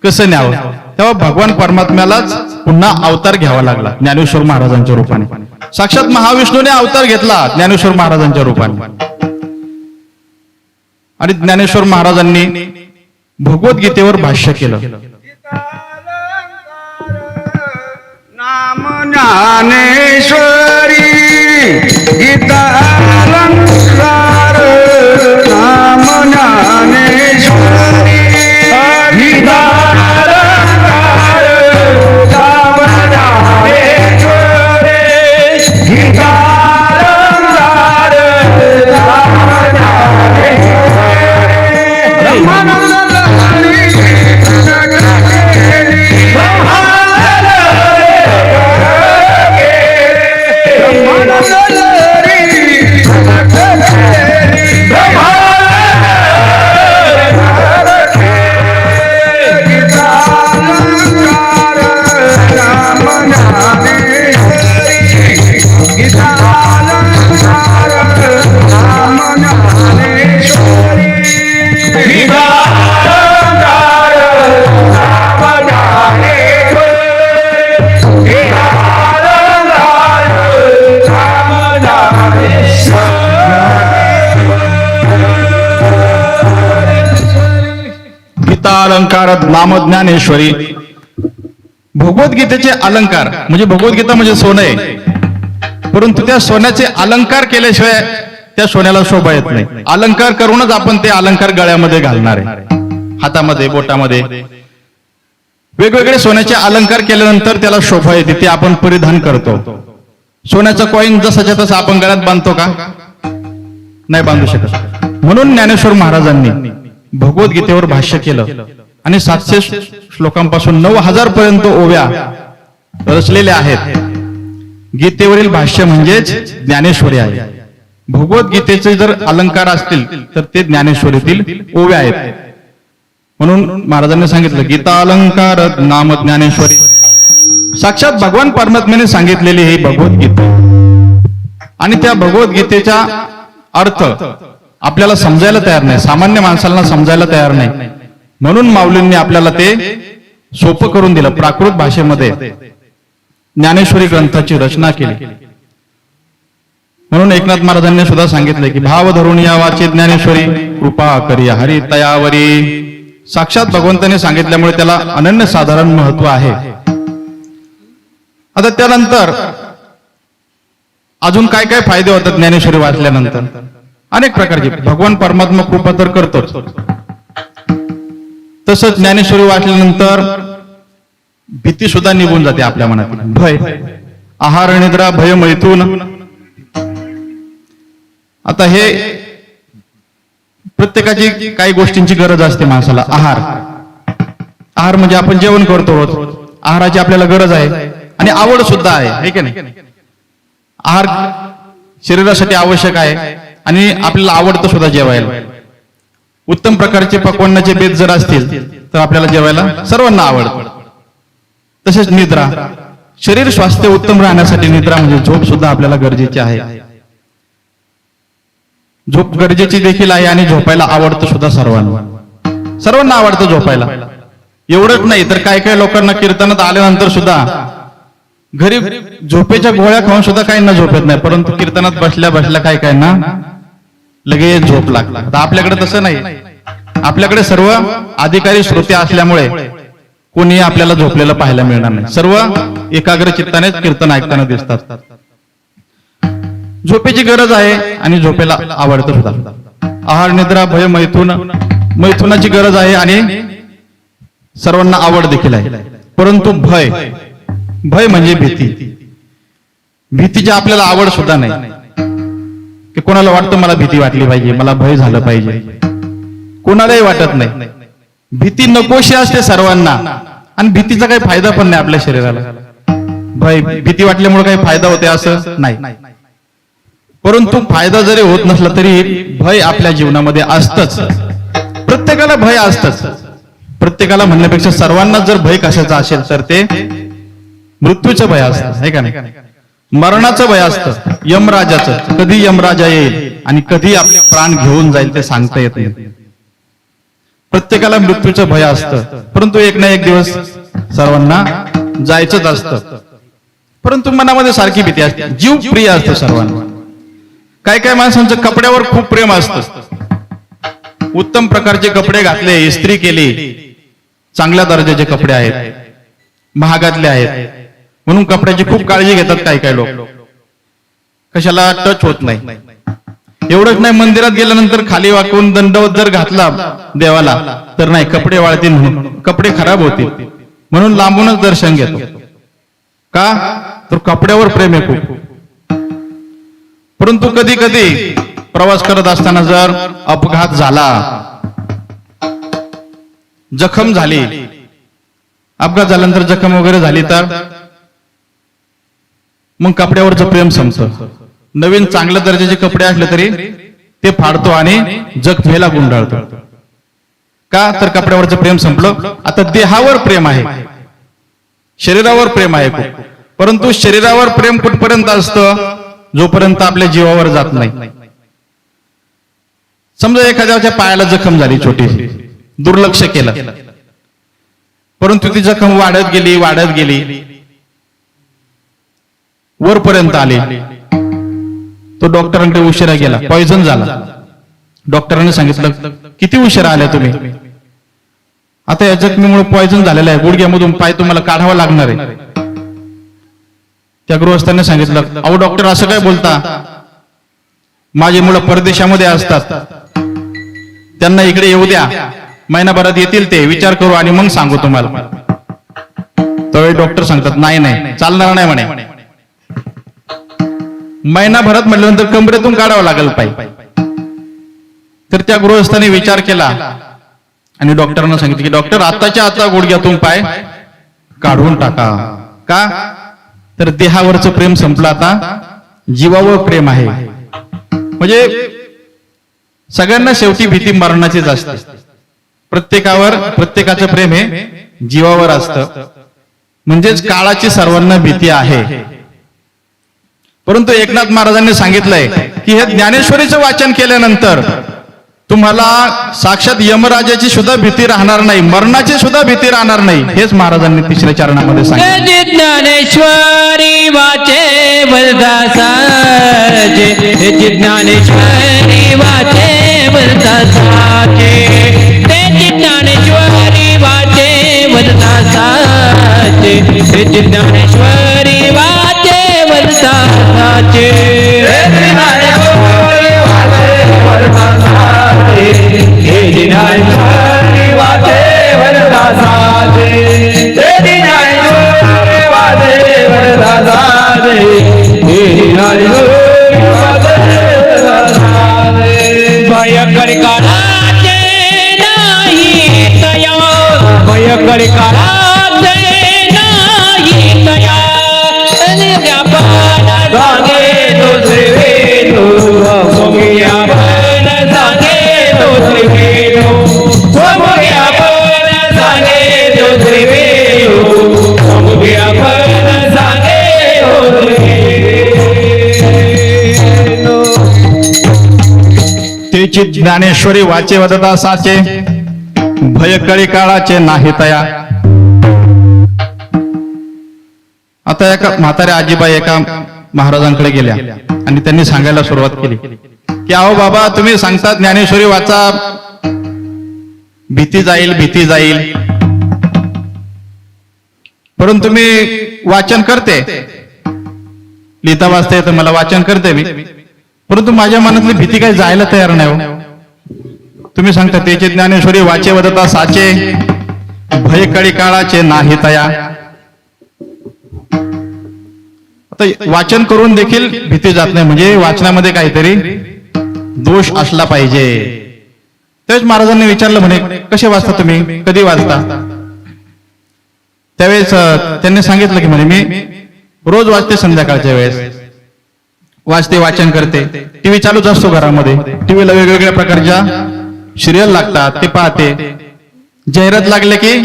A: कसं न्यावं. तेव्हा भगवान परमात्म्यालाच पुन्हा अवतार घ्यावा लागला ज्ञानेश्वर महाराजांच्या रूपाने. साक्षात महाविष्णूने अवतार घेतला ज्ञानेश्वर महाराजांच्या रूपाने. आणि ज्ञानेश्वर महाराजांनी भगवद्गीतेवर भाष्य केलं.
B: नाम ज्ञानेश्वरी गीता अलंकार. नाम ज्ञानेश्वरी गीता अलंकार. नाम ज्ञानेश्वरी गीता अलंकार. नाम ज्ञानेश्वरी ब्रह्मानंद
A: अलंकार नाम ज्ञानेश्वरी. भगवद्गीतेचे अलंकार म्हणजे भगवद्गीता म्हणजे सोनं आहे. परंतु त्या सोन्याचे अलंकार केल्याशिवाय त्या सोन्याला शोभा येत नाही. अलंकार करूनच आपण ते अलंकार गळ्यामध्ये घालणार आहे, हातामध्ये, बोटामध्ये. वेगवेगळे सोन्याचे अलंकार केल्यानंतर त्याला शोभा येते, ते आपण परिधान करतो. सोन्याचा कॉईन जसाच्या तसा आपण गळ्यात बांधतो का? नाही बांधू शकत. म्हणून ज्ञानेश्वर महाराजांनी भगवद्गीतेवर भाष्य केलं आणि 700 श्लोकांपासून 9000 पर्यंत ओव्या रचलेल्या आहेत. गीतेवरील भाष्य म्हणजेच ज्ञानेश्वरी आहे. भगवद्गीतेचे जर अलंकार असतील तर ते ज्ञानेश्वरीतील ओव्या आहेत. म्हणून महाराजांनी सांगितलं गीता अलंकार नाम ज्ञानेश्वरी. साक्षात भगवान परमात्म्याने सांगितलेली ही भगवद्गीता आणि त्या भगवद्गीतेचा अर्थ आपल्याला समजायला तयार नाही, सामान्य माणसाला समजायला तयार नाही. म्हणून माऊलींनी आपल्याला ते सोपं करून दिलं. प्राकृत भाषेमध्ये ज्ञानेश्वरी ग्रंथाची रचना केली. म्हणून एकनाथ महाराजांनी सुद्धा सांगितले की भाव धरून या वाचे ज्ञानेश्वरी कृपा करी हरी तयावरी. साक्षात भगवंताने सांगितल्यामुळे त्याला अनन्यसाधारण महत्व आहे. आता त्यानंतर अजून काय काय फायदे होतात ज्ञानेश्वरी वाचल्यानंतर? अनेक प्रकारचे. भगवान परमात्मा कृपा तर करतोच, तसंच ज्ञानेश्वरी वाचल्यानंतर भीती सुद्धा निघून जाते आपल्या मनात. भय, आहार निद्रा भय मैथून. आता हे प्रत्येकाची काही गोष्टींची गरज असते माणसाला. आहार म्हणजे आपण जेवण करतो रोज, आहाराची आपल्याला गरज आहे आणि आवड सुद्धा आहे की नाही. आहार शरीरासाठी आवश्यक आहे आणि आपल्याला आवडतं सुद्धा जेवायला. उत्तम प्रकारचे पक्वान्नाचे बेत जर असतील तर आपल्याला जेवायला सर्वांना आवडतं. तसेच निद्रा, शरीर स्वास्थ्य उत्तम राहण्यासाठी निद्रा म्हणजे झोप सुद्धा आपल्याला गरजेची आहे. झोप गरजेची देखील आहे आणि झोपायला आवडतं सुद्धा सर्वांना आवडतं झोपायला. एवढंच नाही तर काय काय लोकांना कीर्तनात आल्यानंतर सुद्धा घरी झोपेच्या गोळ्या खाऊन सुद्धा काही ना झोपेत नाही, परंतु कीर्तनात बसल्या बसल्या काय काय ना लगेच झोप लागला. तर आपल्याकडे तसं नाही. आपल्याकडे सर्व अधिकारी श्रोते असल्यामुळे कोणी आपल्याला झोपलेलं पाहायला मिळणार नाही. सर्व एकाग्र चित्ताने कीर्तन ऐकताना दिसतात. झोपेची गरज आहे आणि झोपेला आवडतं सुद्धा. आहार निद्रा भय मैथुनाची गरज आहे आणि सर्वांना आवड देखील आहे. परंतु भय म्हणजे भीतीची आपल्याला आवड सुद्धा नाही. की कोणाला वाटतं मला भीती वाटली पाहिजे, मला भय झालं पाहिजे, कोणालाही वाटत नाही. भीती नकोशी असते सर्वांना आणि भीतीचा काही फायदा पण नाही आपल्या शरीराला. भीती वाटल्यामुळे काही फायदा होते असं नाही. परंतु फायदा जरी होत नसला तरी भय आपल्या जीवनामध्ये असतच. प्रत्येकाला भय असतच. प्रत्येकाला म्हणण्यापेक्षा सर्वांना जर भय कशाचं असेल तर ते मृत्यूचं भय असतं, आहे का नाही? मरणाचं भय असतं, यमराजाचं. कधी यमराजा येईल आणि कधी आपले प्राण घेऊन जाईल ते सांगता येत नाही. प्रत्येकाला मृत्यूचं भय असतं, परंतु एक ना एक दिवस सर्वांना जायचंच असतं. परंतु मनामध्ये सारखी भीती असते. जीव प्रिय असतो सर्वांना. काय काय माणसांचं कपड्यावर खूप प्रेम असतं. उत्तम प्रकारचे कपडे घातले, इस्त्री केली, चांगल्या दर्जाचे कपडे आहेत, महागातले आहेत, म्हणून कपड्याची खूप काळजी घेतात काही काही लोक. कशाला टच होत नाही. एवढंच नाही, मंदिरात गेल्यानंतर खाली वाकून दंडवत जर घातला देवाला तर नाही, कपडे वाळतील म्हणून, कपडे खराब होतील म्हणून लांबूनच दर्शन घेतो. का तर कपड्यावर प्रेम आहे खूप. परंतु कधी कधी प्रवास करत असताना जर अपघात झाला, जखम झाली, अपघात झाल्यानंतर जखम वगैरे झाली तर मग कपड्यावरचं प्रेम संपतं. नवीन चांगल्या दर्जाचे कपडे असले तरी ते फाडतो आणि जखमेला गुंडाळतो. का तर कपड्यावरचं प्रेम संपलं. आता देहावर प्रेम आहे, शरीरावर प्रेम आहे खूप. परंतु शरीरावर प्रेम कुठपर्यंत असतं? जोपर्यंत आपल्या जीवावर जात नाही. समजा एखाद्याच्या पायाला जखम झाली छोटीशी, दुर्लक्ष केलं, परंतु ती जखम वाढत गेली वरपर्यंत आली. तो डॉक्टरांकडे उशिरा गेला, पॉइझन झाला. डॉक्टरांनी सांगितलं किती उशिरा आले तुम्ही, आता या जखमीमुळे पॉइझन झालेलं आहे, गुडघ्यामधून पाय तुम्हाला काढावा लागणार आहे. त्या गृहस्थांनी सांगितलं, अहो डॉक्टर असं काय बोलता, माझी मुलं परदेशामध्ये असतात, त्यांना इकडे येऊ द्या, महिनाभरात येतील ते, विचार करू आणि मग सांगू तुम्हाला. त्यावेळी डॉक्टर सांगतात नाही चालणार नाही म्हणे. महिनाभरात म्हटल्यानंतर कमरेतून काढावं लागेल पाय. तर त्या गृहस्थाने विचार केला आणि डॉक्टरांना सांगितलं की डॉक्टर आताच्या आता गुडघ्यातून पाय काढून टाका. का तर देहावरचं प्रेम संपलं, आता जीवावर प्रेम आहे. म्हणजे सगळ्यांना शेवटी भीती मरणाचीच असते. प्रत्येकाचं प्रेम हे जीवावर असतं. म्हणजेच काळाची सर्वांना भीती आहे. परंतु एकनाथ महाराजांनी सांगितलंय की हे ज्ञानेश्वरीचं वाचन केल्यानंतर तुम्हाला साक्षात यमराजाची सुद्धा भीती राहणार नाही, मरणाची सुद्धा भीती राहणार नाही. हेच महाराजांनी तिसऱ्या चरणामध्ये सांगितलं.
C: ज्ञानेश्वरी वाचे वरदासाचे, ज्ञानेश्वरी वाचे वरदासाचे, ज्ञानेश्वरी वाचे वरदासाचे, ज्ञानेश्वरी वाचे वरदासाचे,
B: ज्ञानेश्वरी वाचे वरदासाचे, ज्ञानेश्वरी वाचे वरदासाचे, ज्ञानेश्वरी वाचे वरदासाचे.
C: भयंकर काळाचे नाही तया, भयंकर काळाचे नाही तया, व्यापार
B: सांगे तो श्रीवेणू,
C: व्यापार सांगे तो श्रीवेणू,
B: व्यापार सांगे तो श्रीवेणू, व्यापार सांगे तो श्रीवेणू.
A: तेची ज्ञानेश्वरी वाचे वदता साचे, भयकळी काळाचे नाही तया. आता एका म्हाताऱ्या आजीबाई एका महाराजांकडे गेल्या आणि त्यांनी सांगायला सुरुवात केली की अहो बाबा, तुम्ही सांगता ज्ञानेश्वरी वाचा, भीती जाईल, भीती जाईल, परंतु मी वाचन करते, लिहिता वाचता येतं मला, वाचन करते मी, परंतु माझ्या मनातली भीती काही जायला तयार नाही हो. तुम्ही सांगता त्याचे ज्ञानेश्वरी वाचे वदता साचे, भय कळी काळाचे नाही तया. आता वाचन करून देखील भीती जात नाही, म्हणजे वाचनामध्ये काहीतरी दोष असला पाहिजे. तेच महाराजांनी विचारलं, म्हणे कसे वाचता तुम्ही, कधी वाचता? त्यावेळेस त्यांनी सांगितलं की म्हणे मी रोज वाचते, संध्याकाळच्या वेळेस वाचते, वाचन करते, टीव्ही चालूच असतो घरामध्ये, टीव्हीला वेगवेगळ्या प्रकारच्या सिरियल लागतात, ते पाहते, जाहिरात लागले की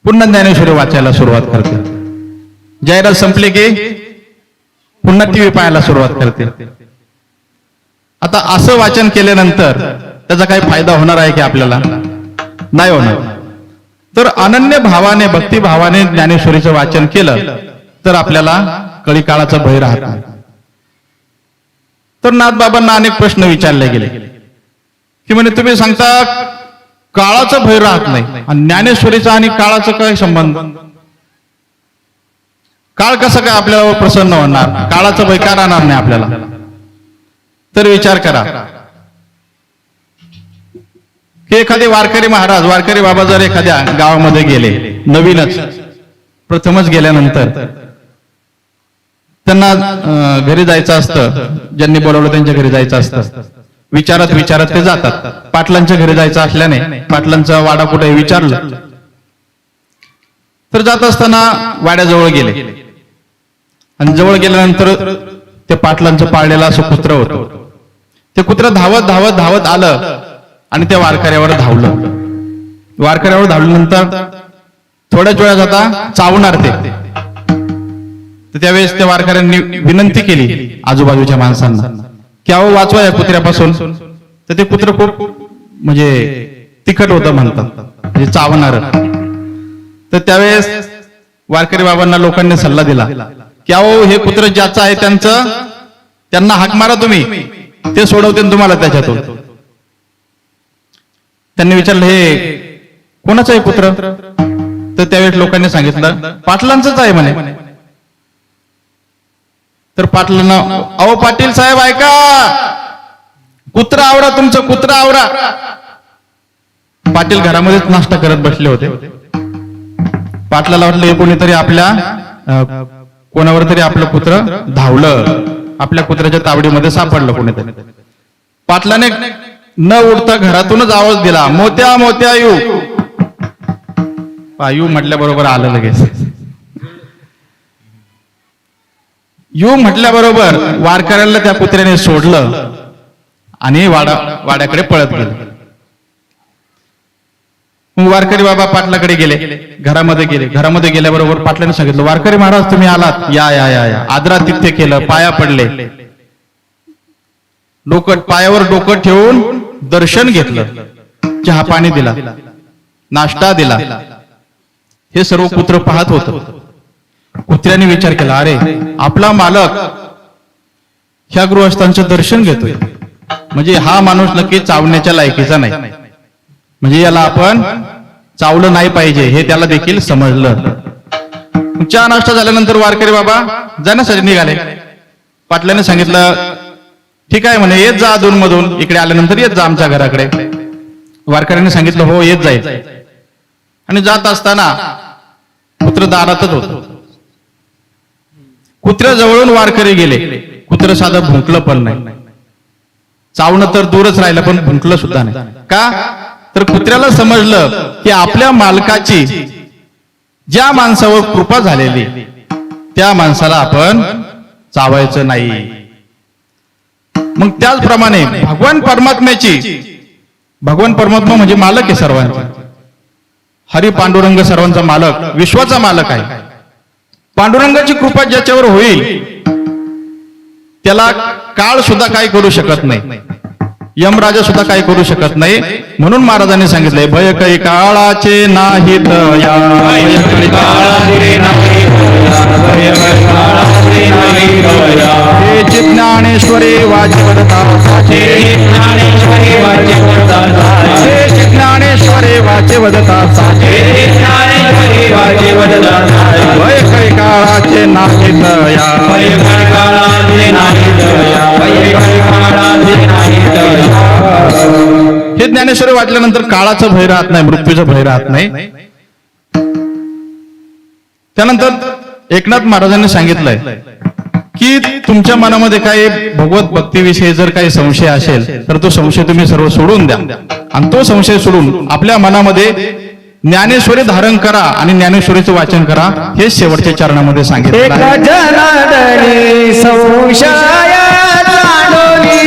A: पुन्हा ज्ञानेश्वरी वाचायला सुरुवात करते, जाहिरात संपली की पुन्हा टीव्ही पाहायला सुरुवात करते. आता असं वाचन केल्यानंतर त्याचा काही फायदा होणार आहे की आपल्याला? नाही होणार. तर अनन्य भावाने, भक्ती भावाने ज्ञानेश्वरीचं वाचन केलं तर आपल्याला कळी काळाचा भय राहत नाही. तर नाथबाबांना अनेक प्रश्न विचारले गेले की म्हणे तुम्ही सांगता काळाचं भय राहत नाही, आणि ज्ञानेश्वरीचा आणि काळाचा काय संबंध? काळ कसं काय आपल्याला प्रसन्न होणार, काळाचं भय का राहणार नाही आपल्याला? तर विचार करा की एखादे वारकरी महाराज, वारकरी बाबा जर एखाद्या गावामध्ये गेले, नवीनच प्रथमच गेल्यानंतर त्यांना घरी जायचं असतं, ज्यांनी बोलवलं त्यांच्या घरी जायचं असतं, विचारत विचारत ते जातात. पाटलांच्या घरी जायचं असल्याने पाटलांचा वाडा कुठे विचारलं तर जात असताना वाड्याजवळ गेले, आणि जवळ गेल्यानंतर ते पाटलांचं पाळलेलं असं कुत्रं होतं. ते कुत्रं धावत धावत धावत आलं आणि त्या वारकऱ्यावर धावलं. वारकऱ्यावर धावल्यानंतर थोड्याच वेळात आता चावणार ते. तर त्यावेळेस त्या वारकऱ्यांनी विनंती केली आजूबाजूच्या माणसांना की अहो वाचवा या कुत्र्यापासून. तर ते कुत्र खूप म्हणजे तिखट होतं म्हणतात, म्हणजे चावणार. तर त्यावेळेस वारकरी बाबांना लोकांनी सल्ला दिला की अहो हे कुत्र ज्याचं आहे त्यांना हाक मारा तुम्ही, ते सोडवतील तुम्हाला त्याच्यातून. त्यांनी विचारलं हे कोणाचं आहे कुत्र? तर त्यावेळेस लोकांनी सांगितलं पाटलांचंच आहे म्हणे. तर पाटलांना, अहो पाटील साहेब ऐका, कुत्रा आवरा, तुमचं कुत्रा आवरा. पाटील घरामध्येच नाश्ता करत बसले होते. पाटलाला वाटलं हे कोणीतरी कोणावर तरी आपलं कुत्र धावलं, आपल्या कुत्र्याच्या तावडीमध्ये सापडलं कोणीतरी. पाटलाने न उठता घरातूनच आवाज दिला, मोत्या मोत्या यू. यू म्हटल्याबरोबर आलं लगेच. यू म्हटल्याबरोबर वारकऱ्याला त्या कुत्र्याने सोडलं आणि वाड्याकडे पळत गेलं. वारकरी बाबा पाटलाकडे गेले, घरामध्ये गेले. घरामध्ये गेल्याबरोबर पाटलाने सांगितलं, वारकरी महाराज तुम्ही आलात, या या या या. आदरातिथ्य केलं, पाया पडले, डोकं पायावर डोकं ठेवून दर्शन घेतलं, चहा पाणी दिला, नाश्ता दिला. हे सर्व कुत्र पाहत होतं. कुत्र्याने विचार केला, अरे आपला मालक ह्या गृहस्थांचं दर्शन घेतोय, म्हणजे हा माणूस नक्की चावण्याच्या लायकीचा नाही, म्हणजे याला आपण चावलं नाही पाहिजे हे त्याला देखील समजलं. चहा नाश्ता झाल्यानंतर वारकरी बाबा जाण्यासाठी निघाले. पाटलाने सांगितलं ठीक आहे म्हणे, येत जा अधून मधून, इकडे आल्यानंतर येत जा आमच्या घराकडे. वारकऱ्याने सांगितलं हो येत जाईल. आणि जात असताना कुत्र दारातच होत. कुत्र्याजवळून वारकरी गेले. कुत्र साधं भुंकलं पण नाही, चावणं तर दूरच राहिलं, पण भुंकलं सुद्धा नाही. का? तर कुत्र्याला समजलं की आपल्या मालकाची ज्या माणसावर कृपा झालेली त्या माणसाला आपण चावायचं नाही. मग त्याचप्रमाणे भगवान परमात्मा म्हणजे मालक आहे सर्वांचा. हरी पांडुरंग सर्वांचा मालक, विश्वाचा मालक आहे. पांडुरंगाची कृपा ज्याच्यावर होईल त्याला काळ सुद्धा काही करू शकत नाही, यमराजा सुद्धा काही करू शकत नाही. म्हणून महाराजांनी सांगितलंय, भय काही काळाचे नाहीत या, भय काही काळाचे नाहीत या, भय ज्ञानेश्वरी वाचे वदता साचे
B: ज्ञानेश्वरी वाचे वदता साचे
A: ज्ञानेश्वरी वाचे वदता साचे
B: ज्ञानेश्वरी वाचे वदता साचे
A: वय कैकाळाचे नाही तया
B: वय काळाचे नाही दया वय काळाचे नाही दया
A: हे ज्ञानेश्वरी वाचल्यानंतर काळाचं भय राहत नाही, मृत्यूचं भय राहत नाही. त्यानंतर एकनाथ महाराजांनी सांगितलंय की तुमच्या मनामध्ये काही भगवत भक्तीविषयी जर काही संशय असेल तर तो संशय तुम्ही सर्व सोडून द्या आणि तो संशय सोडून आपल्या मनामध्ये ज्ञानेश्वरी धारण करा आणि ज्ञानेश्वरीचं वाचन करा. हे शेवटच्या चरणामध्ये सांगितलं आहे.
C: जनार्दनी संशय जाणोनी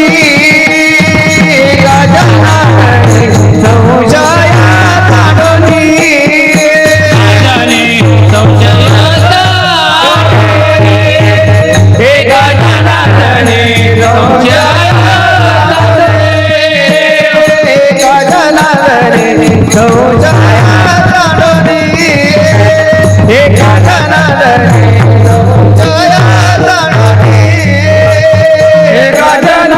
C: गजाननी संशय जाणोनी हे गजाननी संशय गजाननी संशय जाणोनी हे गजाननी संशय जाणोनी हे गजाननी संशय जाणोनी हे गजाननी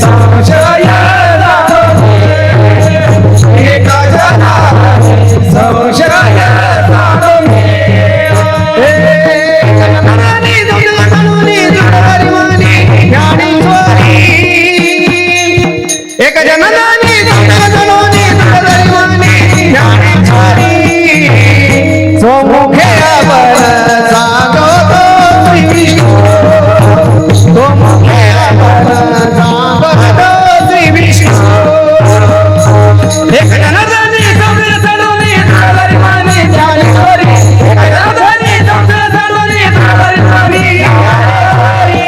C: संशय जाणोनी हे गजाननी संशय जाणोनी ज्ञानेश्वरी एक जननानी जननानी जननानी ज्ञानेश्वरी सोमुखे अवर सांगतो श्री विष्णू सोमुखे अवर सांगतो श्री विष्णू एक जननानी जननानी जननानी ज्ञानेश्वरी एक जननानी जननानी जननानी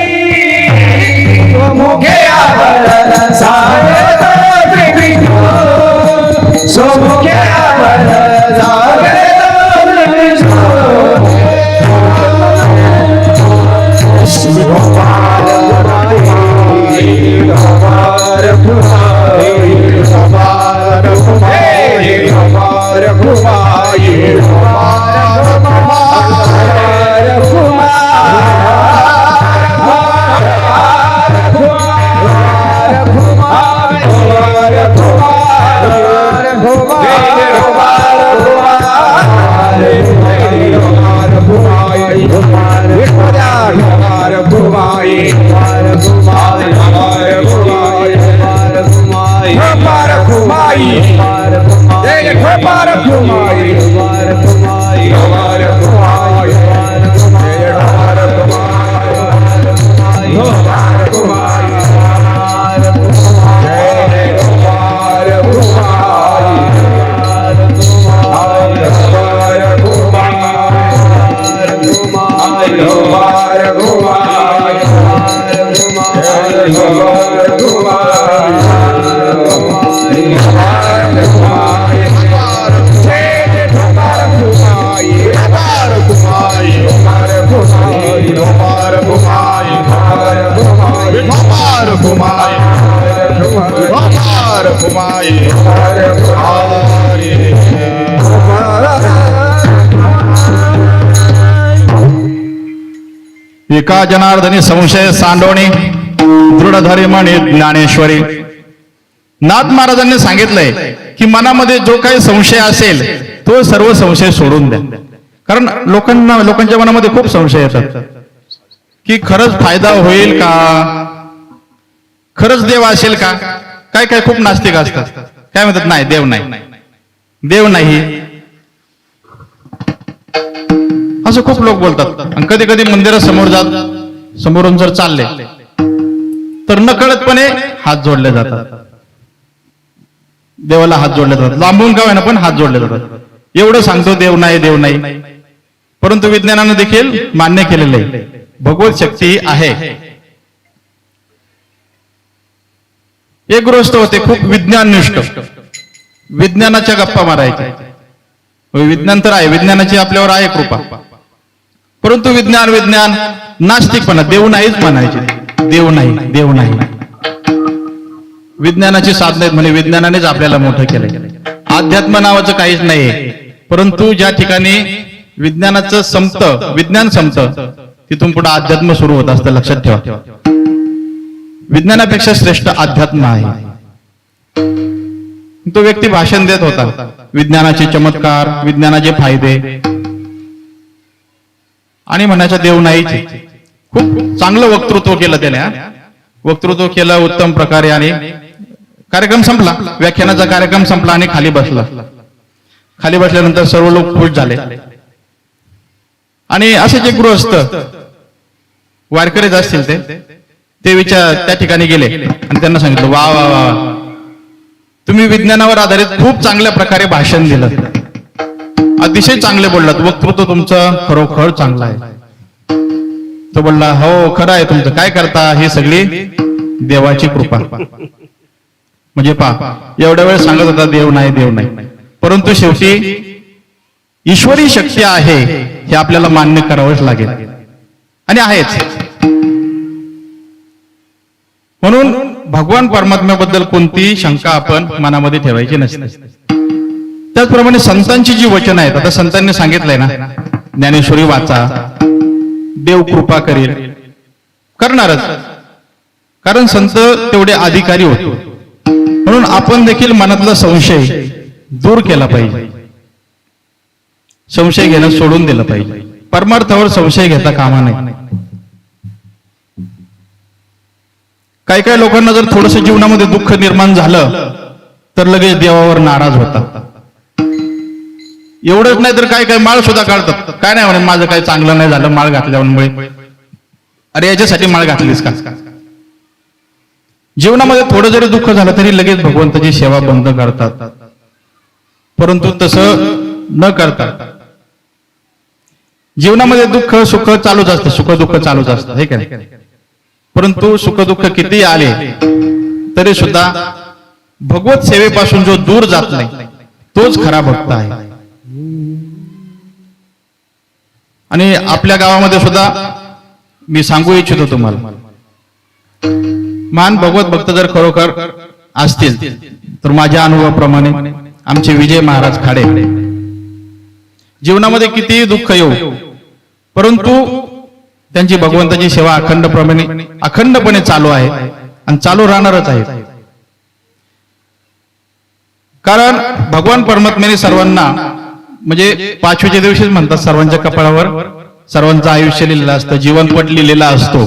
C: सोमुखे अवर सांगतो श्री विष्णू सोमुखे अवर सांगतो श्री विष्णू
A: एका जनार्दनी संशय सांडवणे दृढधरी म्हणे ज्ञानेश्वरी. नाथ महाराजांनी सांगितलंय की मनामध्ये जो काही संशय असेल तो सर्व संशय सोडून द्या. कारण लोकांच्या मनामध्ये खूप संशय येतात की खरंच फायदा होईल का, खरंच देव असेल का. काय काय खूप नास्तिक असतात, काय म्हणतात नाही देव नाही, देव नाही, असं खूप लोक बोलतात. आणि कधी कधी मंदिरासमोर समोरून जर चालले तर नकळतपणे हात जोडले जातात, देवाला हात जोडले जातात, लांबून का होईना पण हात जोडले जातात. एवढं सांगतो देव नाही, देव नाही, परंतु विज्ञानानं देखील मान्य केलेलं आहे भगवत शक्ती आहे. एक गृहस्थ होते खूप विज्ञाननिष्ठ, विज्ञानाच्या गप्पा मारायचे. विज्ञान तर आहे, विज्ञानाची आपल्यावर आहे कृपा, परंतु विज्ञान विज्ञान नास्तिकपणा, देव नाहीच म्हणायचे. देव नाही, देव नाही. विज्ञानाची साधनं आहेत म्हणजे विज्ञानानेच आपल्याला मोठं केलंय. अध्यात्म नावाचं काहीच नाहीये, परंतु ज्या ठिकाणी विज्ञानाचं संपतं, विज्ञान संपतं, तिथून पुढे अध्यात्म सुरू होत असतं, लक्षात ठेवा. विज्ञानापेक्षा श्रेष्ठ अध्यात्म आहे. तो व्यक्ती भाषण देत होता, विज्ञानाचे चमत्कार, विज्ञानाचे फायदे, आणि म्हणायचा देव नाहीच. खूप चांगलं वक्तृत्व केलं त्याने, वक्तृत्व केलं उत्तम प्रकारे, आणि कार्यक्रम संपला, व्याख्यानाचा कार्यक्रम संपला आणि खाली बसला. खाली बसल्यानंतर सर्व लोक खुश झाले. आणि असे जे गृहस्थ वारकरीच असतील ते त्या ठिकाणी गेले आणि त्यांना सांगितलं, वा वा वा, तुम्ही विज्ञानावर आधारित खूप चांगल्या प्रकारे भाषण दिलं, अतिशय चांगले बोललात, वक्तृत्व तुमचं खरोखर चांगलं आहे. तो बोलला, हो खरं आहे तुमचं, काय करता, ही सगळी देवाची कृपा. म्हणजे पहा, एवढ्या वेळ सांगत होता देव नाही देव नाही, परंतु शेवटी ईश्वरी शक्ती आहे हे आपल्याला मान्य करावंच लागेल, आणि आहेच. म्हणून भगवान परमात्म्याबद्दल कोणतीही शंका आपण मनामध्ये ठेवायची नसते. त्याचप्रमाणे संतांची जी वचन आहेत, आता संतांनी सांगितलंय ना, ज्ञानेश्वरी वाचा, देव कृपा करेल, करणारच, कारण संत तेवढे अधिकारी होते. म्हणून आपण देखील मनातला संशय दूर केला पाहिजे, संशय घेणं सोडून दिलं पाहिजे. परमार्थावर संशय घेता कामा नये. काही काही लोकांना जर थोडस जीवनामध्ये दुःख निर्माण झालं तर लगेच देवावर नाराज होतात. एवढंच नाही तर काय काय माळ सुद्धा काढतात, काय नाही म्हणे माझं काही चांगलं नाही झालं माळ घातल्यामुळे. अरे याच्यासाठी माळ घातलीस का? जीवनामध्ये थोडं जरी दुःख झालं तरी लगेच भगवंताची सेवा बंद करतात. परंतु तसं न करता जीवनामध्ये दुःख सुख चालूच असतं, सुख दुःख चालूच असतं, हे काय. परंतु सुख दुःख किती आले तरी सुद्धा भगवत सेवेपासून जो दूर जात नाही तोच खरा भक्त आहे. आणि आपल्या गावामध्ये सुद्धा मी सांगू इच्छितो तुम्हाला, महान भगवत भक्त जर खरोखर असतील तर माझ्या अनुभवाप्रमाणे आमचे विजय महाराज खाडे, जीवनामध्ये कितीही दुःख येऊ परंतु त्यांची भगवंताची सेवा अखंडपणे चालू आहे आणि चालू राहणारच आहे. कारण भगवान परमात्म्याने सर्वांना, म्हणजे पाचवीच्या दिवशीच म्हणतात, सर्वांच्या कपाळावर सर्वांचं आयुष्य लिहिलेलं असतं, जीवनपट लिहिलेला असतो,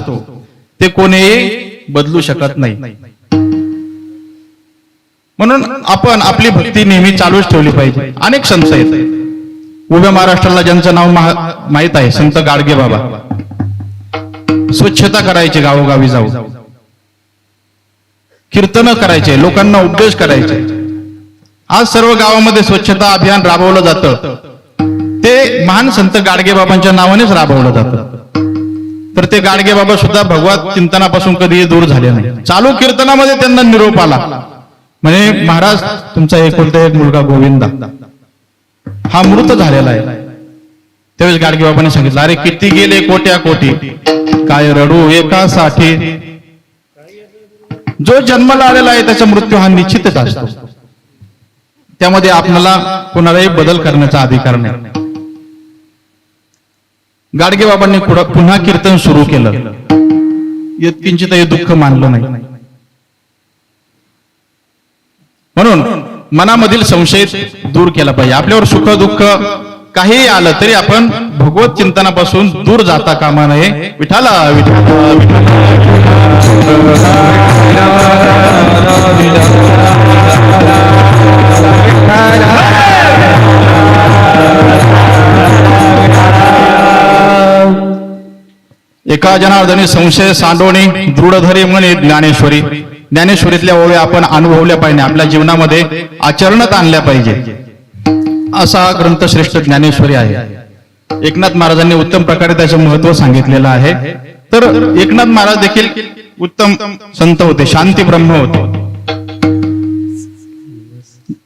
A: ते कोणीही बदलू शकत नाही. म्हणून आपण आपली भक्ती नेहमी चालूच ठेवली पाहिजे. अनेक संत आहेत उभ्या महाराष्ट्राला ज्यांचं नाव माहित आहे, संत गाडगे बाबा. स्वच्छता करायची, गावोगावी जाऊ कीर्तन करायचे, लोकांना उपदेश करायचे. आज सर्व गावामध्ये स्वच्छता अभियान राबवलं जातं, ते महान संत गाडगे बाबांच्या नावानेच राबवलं जातं. तर ते गाडगे बाबा सुद्धा भगवत चिंतनापासून कधीही दूर झाले नाही. चालू कीर्तनामध्ये त्यांना निरोप आला, म्हणजे महाराज तुमचा एकुलता एक मुलगा गोविंदा हा मृत झालेला आहे. त्यावेळेस गाडगे बाबांनी सांगितलं, अरे किती गेले कोट्या कोटी, काय रडू एकासाठी. जो जन्माला आलेला आहे त्याचा मृत्यू हा निश्चितच असतो, त्यामध्ये आपल्याला कोणालाही बदल करण्याचा अधिकार नाही. गाडगे बाबांनी पुन्हा कीर्तन सुरू केलं, किंचितही दुःख मानलं नाही. म्हणून मनामधील संशय दूर केला पाहिजे. आपल्यावर सुख दुःख काहीही आलं तरी आपण भगवत चिंतनापासून दूर जाता कामा नये. विठाला एका जनार्दनी संशय सांडोणी दृढ धरे म्हणे ज्ञानेश्वरी. ज्ञानेश्वरीतल्या ओव्या आपण अनुभवल्या पाहिजे, आपल्या जीवनामध्ये आचरणात आणल्या पाहिजे. असा हा ग्रंथ श्रेष्ठ ज्ञानेश्वरी आहे. एकनाथ महाराजांनी उत्तम प्रकारे त्याचे महत्व सांगितलेलं आहे. तर एकनाथ महाराज देखील उत्तम संत होते, शांती ब्रह्म होते.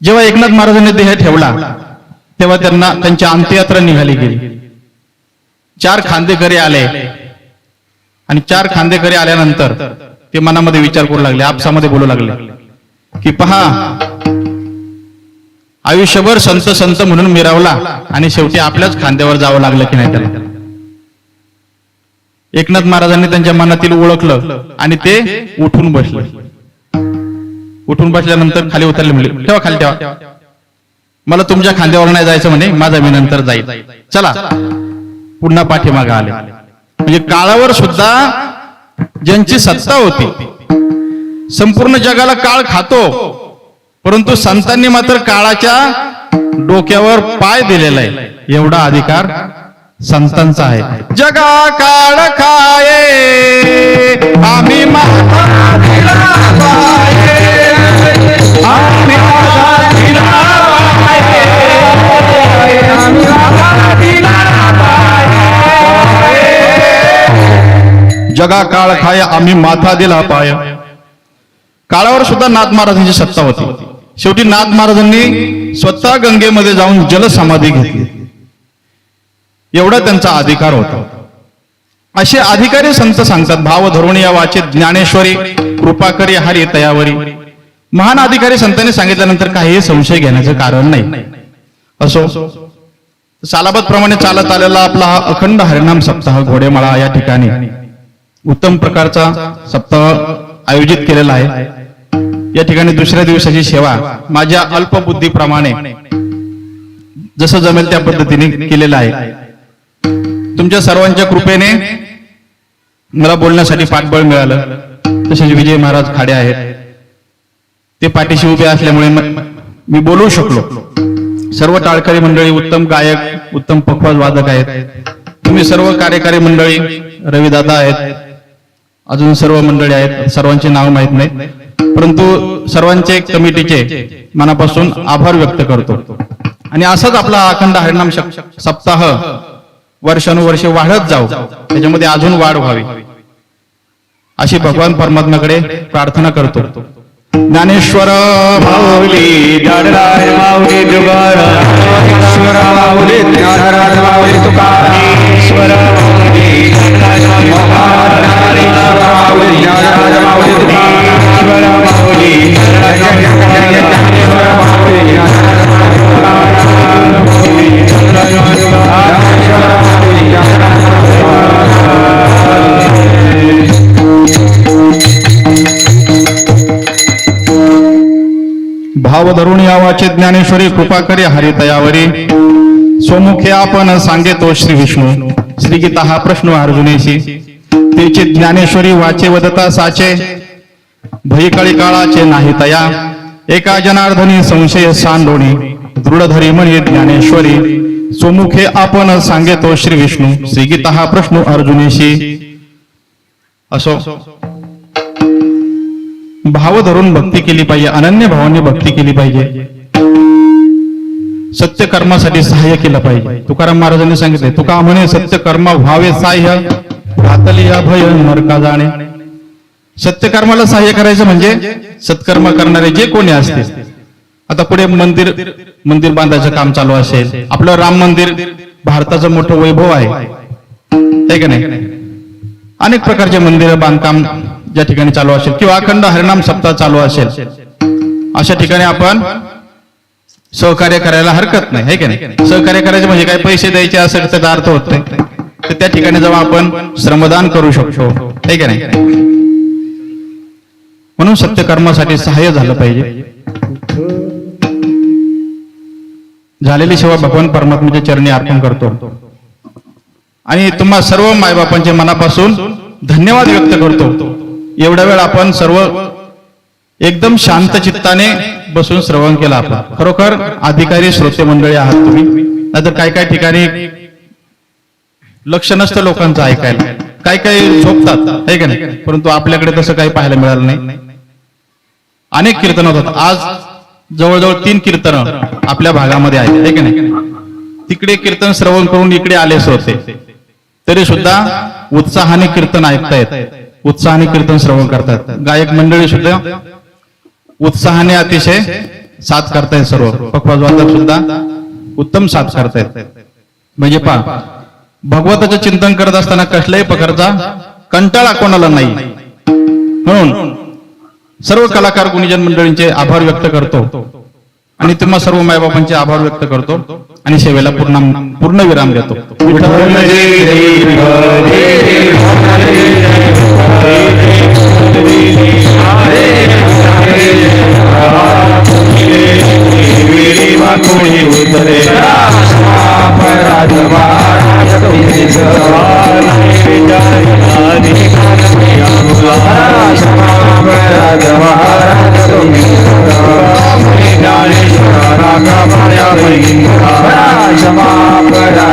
A: जेव्हा एकनाथ महाराजांनी देह ठेवला तेव्हा त्यांना त्यांची अंत्ययात्रा निघाली गेली. 4 खांदेकरी आले आणि 4 खांदेकरी आल्यानंतर ते मनामध्ये विचार करू लागले, आपसामध्ये बोलू लागले की पहा, आयुष्यभर संत संत म्हणून मिरवला आणि शेवटी आपल्याच खांद्यावर जावं लागलं की नाही त्याला. एकनाथ महाराजांनी त्यांच्या मनातील ओळखलं आणि ते उठून बसले. उठून बसल्यानंतर खाली उतरले, म्हणले ठेवा खाली ठेवा, मला तुमच्या खांद्यावर नाही जायचं म्हणे, माझा मी नंतर जाईल, चला. पुन्हा पाठीमागे आले. म्हणजे काळावर सुद्धा ज्यांची सत्ता होती, संपूर्ण जगाला काळ खातो, परंतु संतांनी मात्र काळाच्या डोक्यावर पाय दिलेला आहे. एवढा अधिकार संतांचा आहे. जगा काळ खाये आम्ही माथा दिला पाये, आम्ही माथा दिला पाये, आम्ही माथा दिला पाये. जगा काळ खाये आम्ही माथा दिला पाय. काळावर सुद्धा नाथ महाराजांची सत्ता होती. शेवटी नाथ महाराजांनी स्वतः गंगेमध्ये जाऊन जलसमाधी घेतली. एवढा त्यांचा अधिकार होता. असे अधिकारी संत सांगतात, भाव धरून या वाचे ज्ञानेश्वरी कृपा करी हरी तयावरी. महान अधिकारी संतांनी सांगितल्यानंतर काही संशय घेण्याचं कारण नाही. असो, सालाबत प्रमाणे चालत आलेला आपला हा अखंड हरिनाम सप्ताह घोडेमाळा या ठिकाणी उत्तम प्रकारचा सप्ताह आयोजित केलेला आहे. या ठिकाणी दुसऱ्या दिवसाची सेवा माझ्या अल्पबुद्धीप्रमाणे जसं जमेल त्या पद्धतीने केलेलं आहे. तुमच्या सर्वांच्या कृपेने मला बोलण्यासाठी पाठबळ मिळालं. तसेच विजय महाराज खाडे आहेत, ते पाठीशी उभे असल्यामुळे मी बोलू शकलो. सर्व टाळकरी मंडळी, उत्तम गायक, उत्तम पखवाज वादक आहेत. तुम्ही सर्व कार्यकारी मंडळी, रविदादा आहेत, अजून सर्व मंडळी आहेत, सर्वांची नाव माहित नाही, परंतु सर्वांचे कमिटीचे मनापासून आभार व्यक्त करतो. आणि असाच आपला अखंड हरिनाम सप्ताह वर्षानुवर्षे वाढत जाऊ, त्याच्यामध्ये अजून वाढ व्हावी अशी भगवान परमात्म्याकडे प्रार्थना करतो. ज्ञानेश्वर
B: माऊली ज्ञानराज माऊली तुकाराम, ईश्वर माऊली ज्ञानराज माऊली तुकाराम, ईश्वर माऊली ज्ञानराज माऊली तुकाराम, ईश्वर माऊली ज्ञानराज माऊली तुकाराम, ईश्वर माऊली ज्ञानराज माऊली
A: भाव धरून यावाचे ज्ञानेश्वरी कृपा करी हरी तयावरी. स्वमुखे आपण सांगेतो श्री विष्णू, श्री गीता हा प्रश्न अर्जुनेशी. तेचे ज्ञानेश्वरी वाचे वदता साचे, भयकळी काळाचे नाही तया. एका जनार्दनी संशय सांडोणी, दृढ धरी म्हणे ज्ञानेश्वरी. स्वमुखे आपण सांगेतो श्री विष्णू, श्री गीता हा प्रश्न अर्जुनेशी. असो, भाव धरून भक्ती केली पाहिजे, अनन्य भावाने भक्ती केली पाहिजे. सत्य कर्मासाठी सहाय्य केलं पाहिजे. तुकाराम महाराजांनी सांगितले, तुका म्हणे सत्य कर्म व्हावे सहाय्य, घातली अभय नरका जाणे. सत्य कर्माला सहाय्य करायचं म्हणजे सत्कर्म करणारे जे कोणी असते. आता पुढे मंदिर बांधायचं काम चालू असेल, आपलं राम मंदिर भारताचं मोठं वैभव आहे का नाही. अनेक प्रकारचे मंदिर बांधकाम ज्या ठिकाणी चालू असेल, किंवा अखंड हरिनाम सप्ताह चालू असेल, अशा ठिकाणी आपण सहकार्य करायला हरकत नाही, है की नाही. सहकार्य करायचे म्हणजे काय, पैसे द्यायचे असं त्याचा अर्थ होत नाही. तर त्या ठिकाणी जेव्हा आपण श्रमदान करू शकतो, है की नाही. म्हणून सत्यकर्मासाठी सहाय्य झालं पाहिजे. झालेली सेवा भगवान परमात्म्याच्या चरणी अर्पण करतो आणि तुम्हा सर्व मायबापांचे मनापासून धन्यवाद व्यक्त करतो. एवढा वेळ आपण सर्व एकदम शांत चित्ताने बसून श्रवण केला. आपण खरोखर अधिकारी श्रोते मंडळी आहात तुम्ही. नाहीतर काय ठिकाणी लक्ष नसतं लोकांचं ऐकायला, काही झोपतात, है का नाही. परंतु आपल्याकडे तसं काही पाहायला मिळालं नाही. अनेक कीर्तन होतात. आज जवळजवळ 3 कीर्तन आपल्या भागामध्ये आहेत, है की नाही. तिकडे कीर्तन श्रवण करून इकडे आलेच होते, तरी सुद्धा उत्साहाने कीर्तन ऐकतायत, उत्साहाने कीर्तन श्रवण करतात. गायक मंडळी सुद्धा उत्साहाने अतिशय साथ करतायत. सर्व पखवाज वादक सुद्धा उत्तम साथ करतायत. म्हणजे पहा, भगवताचं चिंतन करत असताना कसल्याही प्रकारचा कंटाळा कोणाला नाही. म्हणून सर्व कलाकार गुणीजन मंडळींचे आभार व्यक्त करतो. आणि तुम्हा सर्व मायबापांचे आभार व्यक्त करतो आणि सेवेला पूर्ण विराम देतो.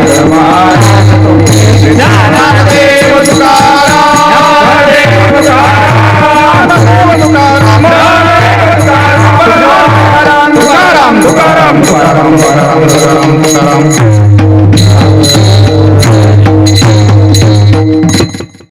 B: क्षमा